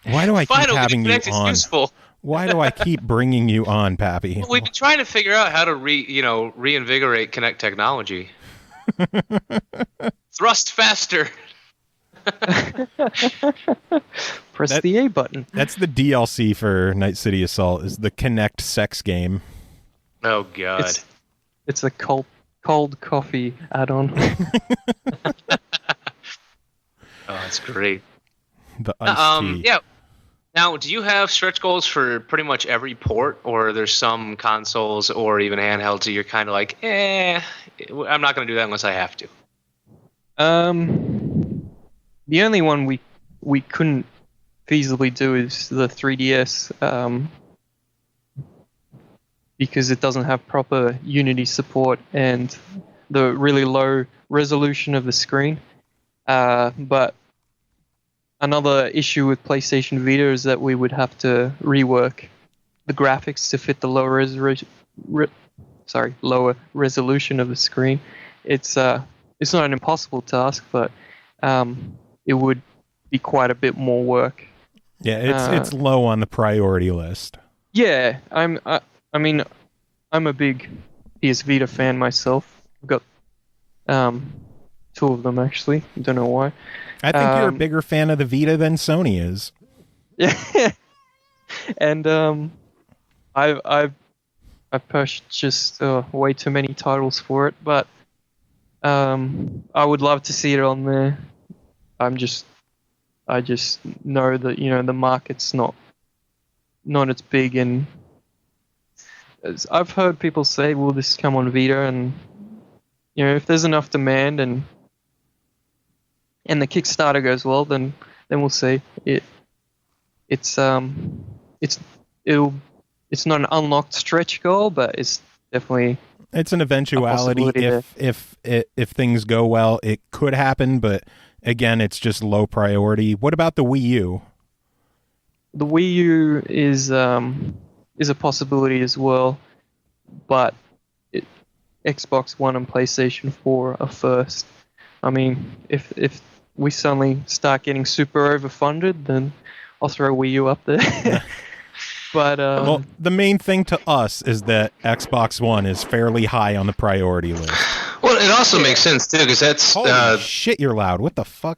Speaker 3: Why do I keep having you on?
Speaker 2: Useful.
Speaker 3: Why do I keep bringing you on, Pappy?
Speaker 2: Well, we've been trying to figure out how to reinvigorate Kinect technology. Thrust faster.
Speaker 4: Press the A button.
Speaker 3: That's the DLC for Night City Assault, is the Kinect sex game.
Speaker 2: Oh God.
Speaker 4: It's a cold coffee add-on.
Speaker 2: Oh, that's great.
Speaker 3: The iced tea.
Speaker 2: Yeah. Now, do you have stretch goals for pretty much every port, or there's some consoles or even handhelds that you're kind of like, I'm not going to do that unless I have to?
Speaker 4: The only one we couldn't feasibly do is the 3DS, because it doesn't have proper Unity support and the really low resolution of the screen. But another issue with PlayStation Vita is that we would have to rework the graphics to fit the lower resolution of the screen. It's not an impossible task, but it would be quite a bit more work.
Speaker 3: Yeah, it's low on the priority list.
Speaker 4: Yeah, I mean, I'm a big PS Vita fan myself. I've got 2 of them actually. I don't know why.
Speaker 3: I think you're a bigger fan of the Vita than Sony is.
Speaker 4: Yeah, and I've purchased way too many titles for it, but I would love to see it on there. I just know that the market's not as big, and I've heard people say, "Will this come on Vita?" And if there's enough demand and and the Kickstarter goes well, then we'll see. It's not an unlocked stretch goal, but it's definitely
Speaker 3: an eventuality. If things go well, it could happen, but again, it's just low priority. What about the Wii U?
Speaker 4: The Wii U is a possibility as well, but Xbox One and PlayStation 4 are first. I mean, if we suddenly start getting super overfunded, then I'll throw Wii U up there. But
Speaker 3: well, the main thing to us is that Xbox One is fairly high on the priority list.
Speaker 2: Well, it also makes sense too, because that's
Speaker 3: holy shit. You're loud. What the fuck?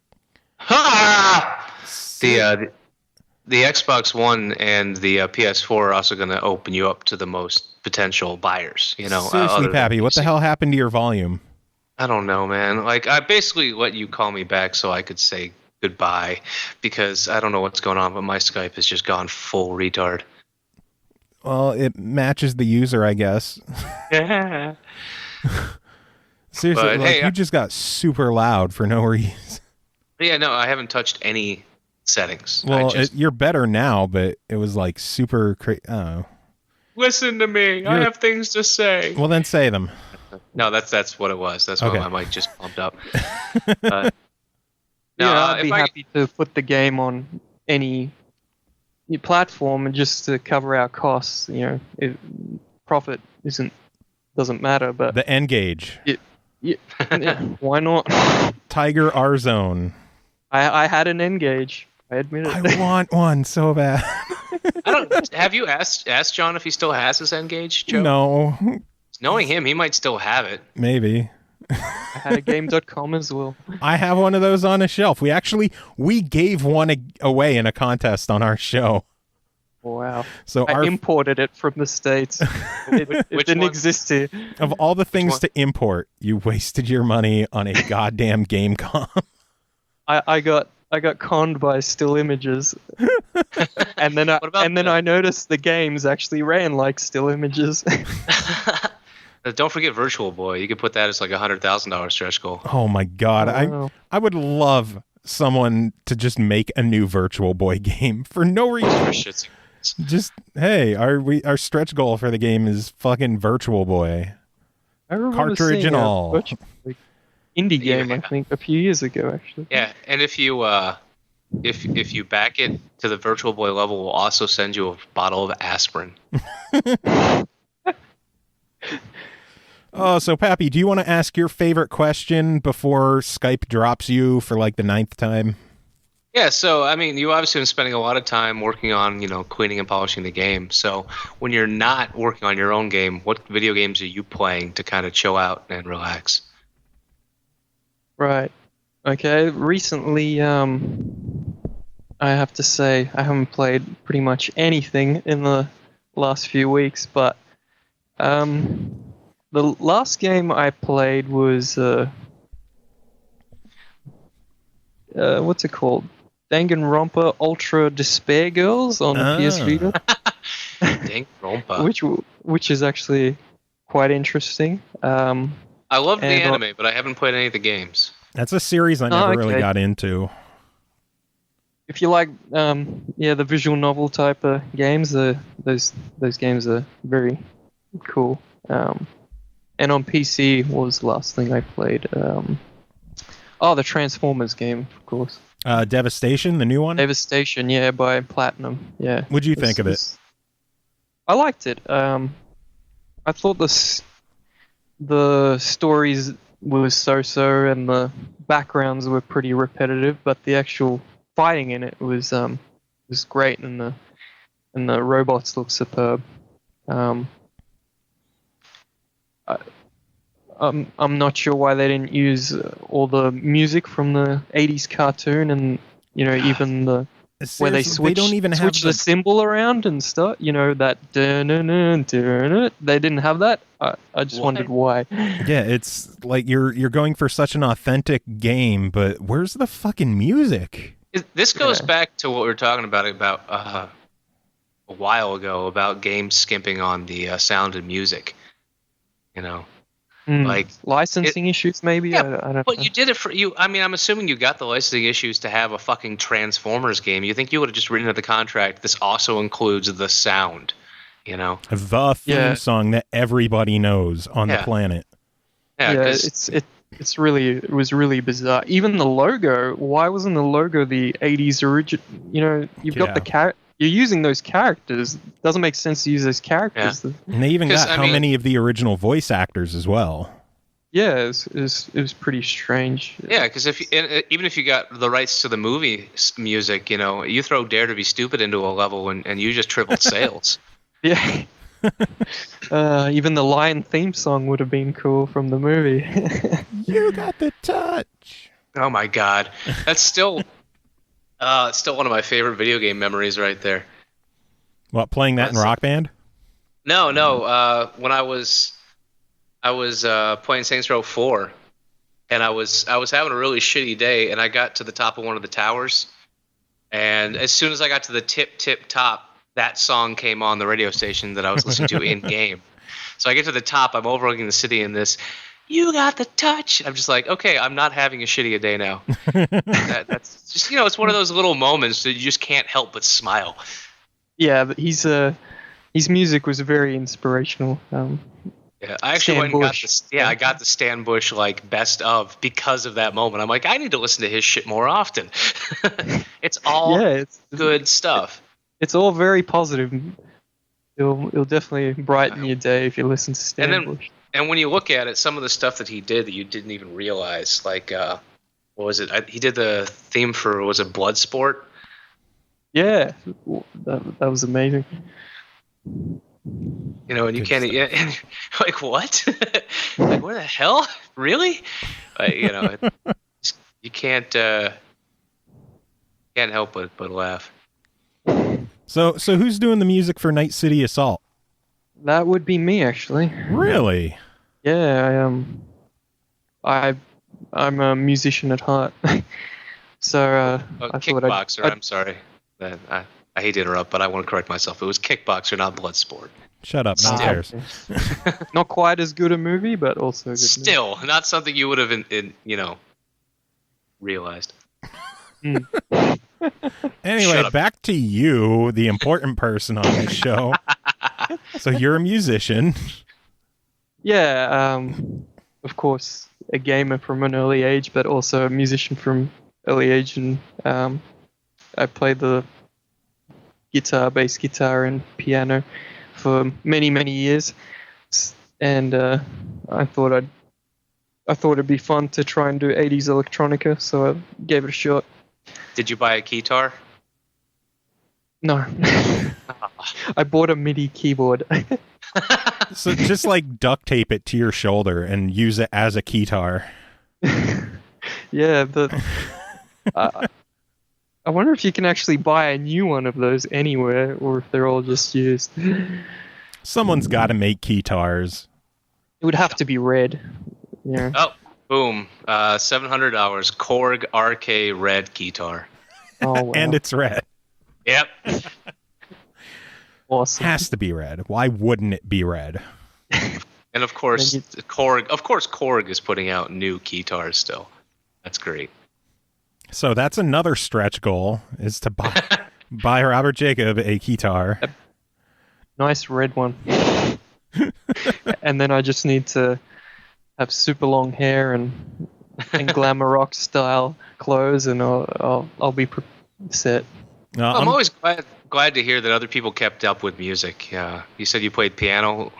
Speaker 2: The Xbox One and the PS4 are also going to open you up to the most potential buyers.
Speaker 3: Seriously, Pappy, what the hell happened to your volume?
Speaker 2: I don't know, man. Like, I basically let you call me back so I could say goodbye, because I don't know what's going on, but my Skype has just gone full retard.
Speaker 3: Well, it matches the user, I guess.
Speaker 2: Yeah.
Speaker 3: Seriously, but, you just got super loud for no reason.
Speaker 2: Yeah, no, I haven't touched any settings.
Speaker 3: Well, you're better now, but it was like super oh.
Speaker 2: Listen to me. I have things to say.
Speaker 3: Well, then say them.
Speaker 2: No, that's what it was. That's why my mic just pumped up.
Speaker 4: I'd be happy to put the game on any platform and just to cover our costs. Profit doesn't matter, but
Speaker 3: the N-Gage.
Speaker 4: Yeah, why not?
Speaker 3: Tiger R-Zone.
Speaker 4: I had an N-Gage. I admit it.
Speaker 3: I want one so bad.
Speaker 2: Have you asked John if he still has his N-Gage, Joe?
Speaker 3: No.
Speaker 2: Knowing him, he might still have it.
Speaker 3: Maybe.
Speaker 4: I had a game.com as well.
Speaker 3: I have one of those on a shelf. We gave one away in a contest on our show.
Speaker 4: Wow.
Speaker 3: So
Speaker 4: I imported it from the States. It didn't exist here.
Speaker 3: Of all the things to import, you wasted your money on a goddamn game com.
Speaker 4: I got conned by still images. and then I noticed the games actually ran like still images.
Speaker 2: Don't forget Virtual Boy. You could put that as like $100,000 stretch goal.
Speaker 3: Oh my god. Wow. I would love someone to just make a new Virtual Boy game for no reason. Just, hey, our stretch goal for the game is fucking Virtual Boy.
Speaker 4: I remember
Speaker 3: cartridge and all.
Speaker 4: Indie game, I think, a few years ago, actually.
Speaker 2: Yeah, and if you back it to the Virtual Boy level, we'll also send you a bottle of aspirin.
Speaker 3: Oh, so Pappy, do you want to ask your favorite question before Skype drops you for like the 9th time?
Speaker 2: Yeah, so, I mean, you obviously been spending a lot of time working on, cleaning and polishing the game. So when you're not working on your own game, what video games are you playing to kind of chill out and relax?
Speaker 4: Right. Okay. Recently, I have to say I haven't played pretty much anything in the last few weeks, but the last game I played was what's it called? Danganronpa Ultra Despair Girls on PS Vita.
Speaker 2: Danganronpa.
Speaker 4: Which is actually quite interesting.
Speaker 2: I love the anime, but I haven't played any of the games.
Speaker 3: That's a series I never really got into.
Speaker 4: If you like, the visual novel type of games, those games are very cool. And on PC was the last thing I played. The Transformers game, of course.
Speaker 3: Devastation, the new one?
Speaker 4: Devastation, yeah, by Platinum. Yeah.
Speaker 3: What'd you think of it?
Speaker 4: I liked it. I thought the stories was so-so and the backgrounds were pretty repetitive, but the actual fighting in it was great, and the robots look superb. I'm not sure why they didn't use all the music from the 80s cartoon, and even the where they switch the symbol around and stuff. That they didn't have that. I just wondered why.
Speaker 3: Yeah, it's like you're going for such an authentic game, but where's the fucking music?
Speaker 2: This goes back to what we were talking about a while ago about games skimping on the sound and music. Like
Speaker 4: licensing issues, maybe.
Speaker 2: Yeah,
Speaker 4: I don't
Speaker 2: but
Speaker 4: know.
Speaker 2: you did it for you. I mean, I'm assuming you got the licensing issues to have a fucking Transformers game. You think you would have just written into the contract, this also includes the sound, you know?
Speaker 3: The theme song that everybody knows on the planet.
Speaker 2: Yeah,
Speaker 4: it was really bizarre. Even the logo. Why wasn't the logo the 80s original? You know, you've got the you're using those characters. It doesn't make sense to use those characters.
Speaker 3: Yeah. And they even got many of the original voice actors as well.
Speaker 4: Yeah, it was pretty strange.
Speaker 2: Yeah, because even if you got the rights to the movie music, you know, you throw Dare to Be Stupid into a level and you just tripled sales.
Speaker 4: Yeah. Even the Lion theme song would have been cool from the movie.
Speaker 3: You got the touch.
Speaker 2: Oh my god, that's still one of my favorite video game memories right there.
Speaker 3: What, playing that in Rock Band?
Speaker 2: No. When I was playing Saints Row 4, and I was having a really shitty day, and I got to the top of one of the towers, and as soon as I got to the tip top, that song came on the radio station that I was listening to in game. So I get to the top, I'm overlooking the city in this. You got the touch. I'm just like, okay, I'm not having a shitty a day now. That's just, you know, it's one of those little moments that you just can't help but smile.
Speaker 4: Yeah, but his music was very inspirational.
Speaker 2: Yeah, I actually went and I got the Stan Bush like best of because of that moment. I'm like, I need to listen to his shit more often. It's all good stuff.
Speaker 4: It's all very positive. It'll definitely brighten your day if you listen to Stan Bush.
Speaker 2: And when you look at it, some of the stuff that he did that you didn't even realize, like, what was it? He did the theme for, was it Bloodsport?
Speaker 4: Yeah, that was amazing.
Speaker 2: You know, and you can't, like, what? Like, what the hell? Really? You know, you can't help but laugh.
Speaker 3: So who's doing the music for Night City Assault?
Speaker 4: That would be me, actually.
Speaker 3: Really?
Speaker 4: Yeah, I'm a musician at heart. So
Speaker 2: Kickboxer. I'm sorry. I hate to interrupt, but I want to correct myself. It was Kickboxer, not Bloodsport.
Speaker 3: Shut up, no cares.
Speaker 4: Not quite as good a movie, but also a good
Speaker 2: Still,
Speaker 4: movie.
Speaker 2: Not something you would have, realized.
Speaker 3: Anyway, back to you, the important person on this show. So you're a musician.
Speaker 4: Yeah, of course, a gamer from an early age, but also a musician from early age. And I played the guitar, bass guitar, and piano for many, many years. And I thought it'd be fun to try and do 80s electronica, so I gave it a shot.
Speaker 2: Did you buy a keytar?
Speaker 4: No. I bought a MIDI keyboard.
Speaker 3: So just like duct tape it to your shoulder and use it as a keytar.
Speaker 4: Yeah, but I wonder if you can actually buy a new one of those anywhere, or if they're all just used.
Speaker 3: Someone's got to make keytars.
Speaker 4: It would have to be red. Yeah.
Speaker 2: Oh, boom. $700. Korg RK red keytar.
Speaker 4: Oh, wow.
Speaker 3: And it's red.
Speaker 2: Yep.
Speaker 4: Awesome.
Speaker 3: Has to be red. Why wouldn't it be red?
Speaker 2: And of course, Korg is putting out new keytars still. That's great.
Speaker 3: So that's another stretch goal, is to buy Robert Jacob a keytar.
Speaker 4: Nice red one. And then I just need to have super long hair and glamour rock style clothes, and I'll be set.
Speaker 2: I'm always glad to hear that other people kept up with music. You said you played piano.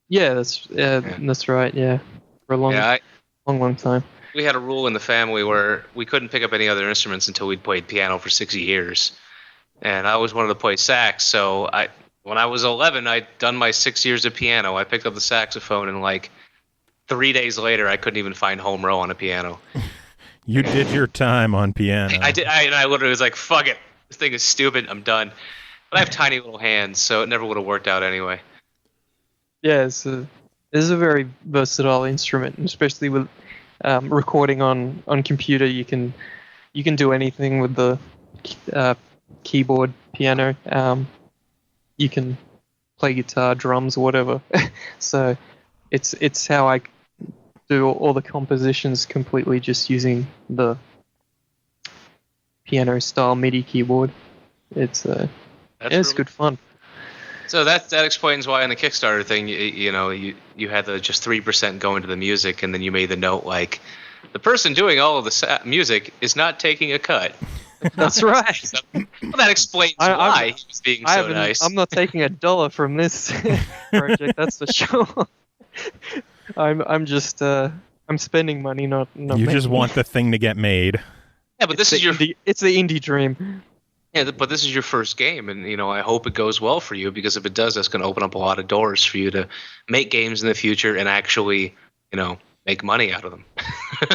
Speaker 4: Yeah, that's right. Yeah, for a long time.
Speaker 2: We had a rule in the family where we couldn't pick up any other instruments until we'd played piano for 6 years, and I always wanted to play sax. So when I was 11, I'd done my 6 years of piano. I picked up the saxophone, and like 3 days later, I couldn't even find home row on a piano.
Speaker 3: You did your time on piano.
Speaker 2: I did. I literally was like, "Fuck it, this thing is stupid. I'm done." But I have tiny little hands, so it never would have worked out anyway.
Speaker 4: Yeah, it's a very versatile instrument, especially with recording on computer. You can do anything with the keyboard, piano. You can play guitar, drums, whatever. So It's how I do all the compositions completely just using the piano style MIDI keyboard. It's really good fun.
Speaker 2: So that explains why on the Kickstarter thing, you had the just 3% go into the music, and then you made the note like, the person doing all of the music is not taking a cut.
Speaker 4: That's right.
Speaker 2: So, well, that explains why he was being so nice.
Speaker 4: I'm not taking $1 from this project, that's for sure. I'm just I'm spending money, not
Speaker 3: you just want the thing to get made.
Speaker 2: Yeah, but it's
Speaker 4: the indie dream.
Speaker 2: Yeah, but this is your first game, and I hope it goes well for you, because if it does, that's going to open up a lot of doors for you to make games in the future and actually, make money out of them.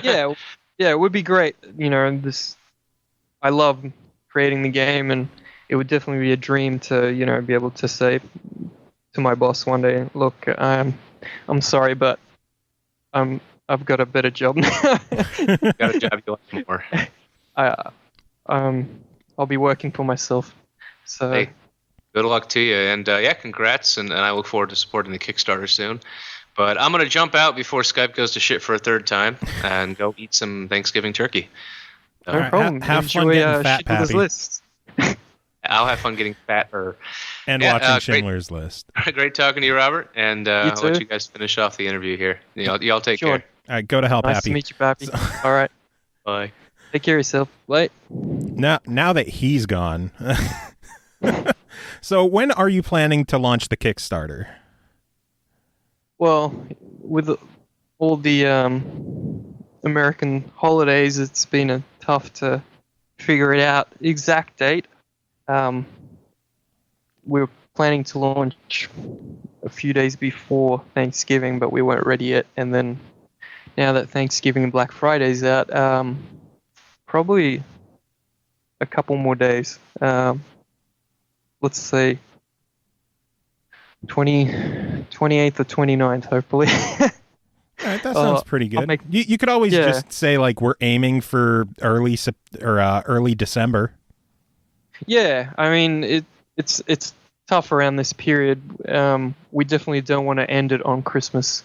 Speaker 4: yeah, it would be great. I love creating the game, and it would definitely be a dream to be able to say to my boss one day, look, I'm sorry, but I've got a better job now.
Speaker 2: Got a job you like more.
Speaker 4: I'll be working for myself. So
Speaker 2: hey, good luck to you, and congrats, and I look forward to supporting the Kickstarter soon. But I'm going to jump out before Skype goes to shit for a third time and go eat some Thanksgiving turkey.
Speaker 4: No problem.
Speaker 3: Have fun getting fat, Pappy.
Speaker 2: I'll have fun getting fatter.
Speaker 3: And watching Schindler's List.
Speaker 2: Great talking to you, Robert, and I'll let you guys finish off the interview here. Y'all take care.
Speaker 3: All right, go to hell,
Speaker 4: nice
Speaker 3: Pappy.
Speaker 4: Nice to meet you, Pappy. All right.
Speaker 2: Bye.
Speaker 4: Take care of yourself. Bye.
Speaker 3: Now that he's gone. So when are you planning to launch the Kickstarter?
Speaker 4: Well, with all the American holidays, it's been tough to figure it out exact date. We were planning to launch a few days before Thanksgiving, but we weren't ready yet. And then now that Thanksgiving and Black Friday's out, probably a couple more days. Let's say 28th or 29th, hopefully.
Speaker 3: All right, that sounds pretty good. You could always just say like we're aiming for early December.
Speaker 4: Yeah, I mean it's tough around this period. We definitely don't want to end it on Christmas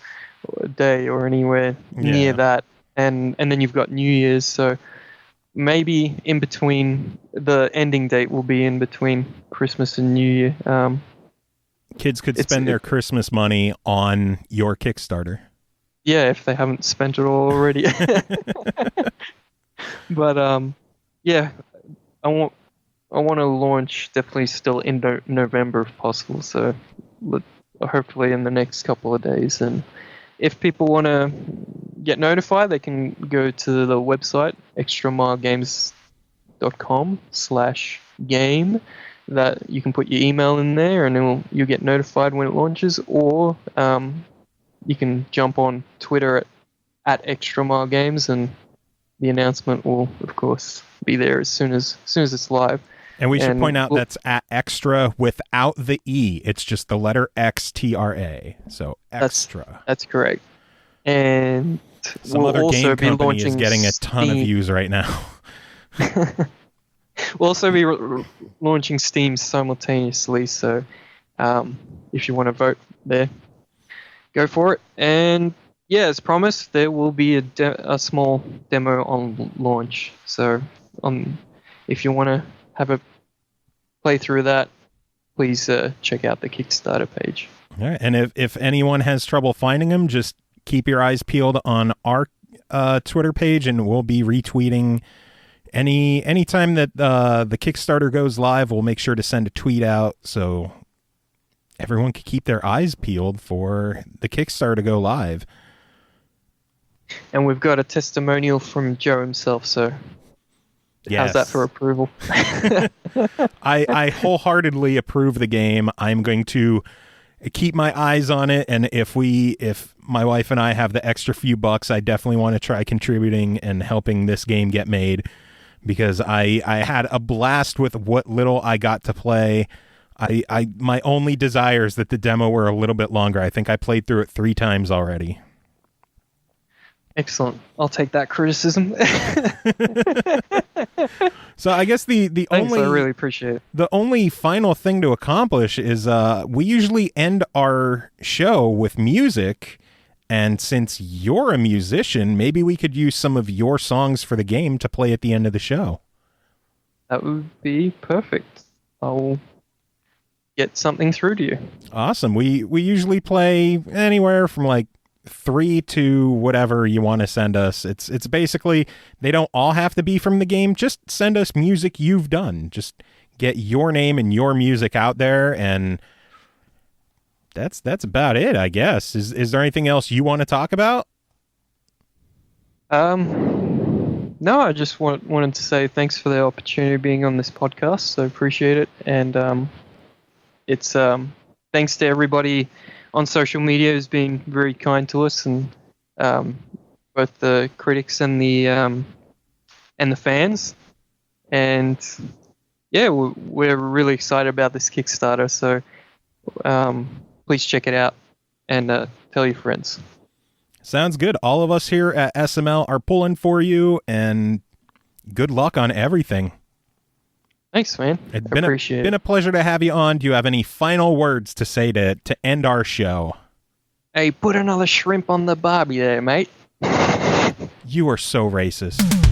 Speaker 4: Day or anywhere near that, and then you've got New Year's, so maybe in between. The ending date will be in between Christmas and New Year.
Speaker 3: Kids could spend their Christmas money on your Kickstarter.
Speaker 4: Yeah, if they haven't spent it all already. But I want to launch definitely still in November if possible. So hopefully in the next couple of days. And if people want to get notified, they can go to the website extramilegames.com/game. That you can put your email in there, and you'll get notified when it launches. Or you can jump on Twitter at extramilegames, and the announcement will, of course, be there as soon as it's live.
Speaker 3: And we should point out that's at Xtra without the E. It's just the letter XTRA. So Xtra.
Speaker 4: That's correct. And
Speaker 3: some other game company is getting a ton of views right now.
Speaker 4: We'll also be launching Steam simultaneously, so if you want to vote there, go for it. And yeah, as promised, there will be a small demo on launch. So if you want to have a play through that, please check out the Kickstarter page.
Speaker 3: All right, and if anyone has trouble finding them, just keep your eyes peeled on our Twitter page, and we'll be retweeting anytime that the Kickstarter goes live. We'll make sure to send a tweet out so everyone can keep their eyes peeled for the Kickstarter to go live.
Speaker 4: And we've got a testimonial from Joe himself, so how's that for approval?
Speaker 3: I wholeheartedly approve the game. I'm going to keep my eyes on it, and if my wife and I have the extra few bucks, I definitely want to try contributing and helping this game get made, because I had a blast with what little I got to play. My only desire is that the demo were a little bit longer. I think I played through it 3 times already.
Speaker 4: Excellent. I'll take that criticism.
Speaker 3: So I guess the
Speaker 4: Thanks,
Speaker 3: only
Speaker 4: I really appreciate it.
Speaker 3: The only final thing to accomplish is we usually end our show with music, And since you're a musician, maybe we could use some of your songs for the game to play at the end of the show.
Speaker 4: That would be perfect. I'll get something through to you.
Speaker 3: Awesome. We usually play anywhere from like 3 to whatever you want to send us. It's basically, they don't all have to be from the game. Just send us music you've done. Just get your name and your music out there, and that's about it, I guess. Is there anything else you want to talk about?
Speaker 4: No, I just wanted to say thanks for the opportunity of being on this podcast. So appreciate it, and it's thanks to everybody on social media who's been very kind to us, and both the critics and the fans. And yeah, we're really excited about this Kickstarter. So please check it out and tell your friends.
Speaker 3: Sounds good. All of us here at SML are pulling for you, and good luck on everything.
Speaker 4: Thanks, man.
Speaker 3: It's
Speaker 4: been
Speaker 3: a pleasure to have you on. Do you have any final words to say to end our show?
Speaker 4: Hey, put another shrimp on the barbie there, mate.
Speaker 3: You are so racist.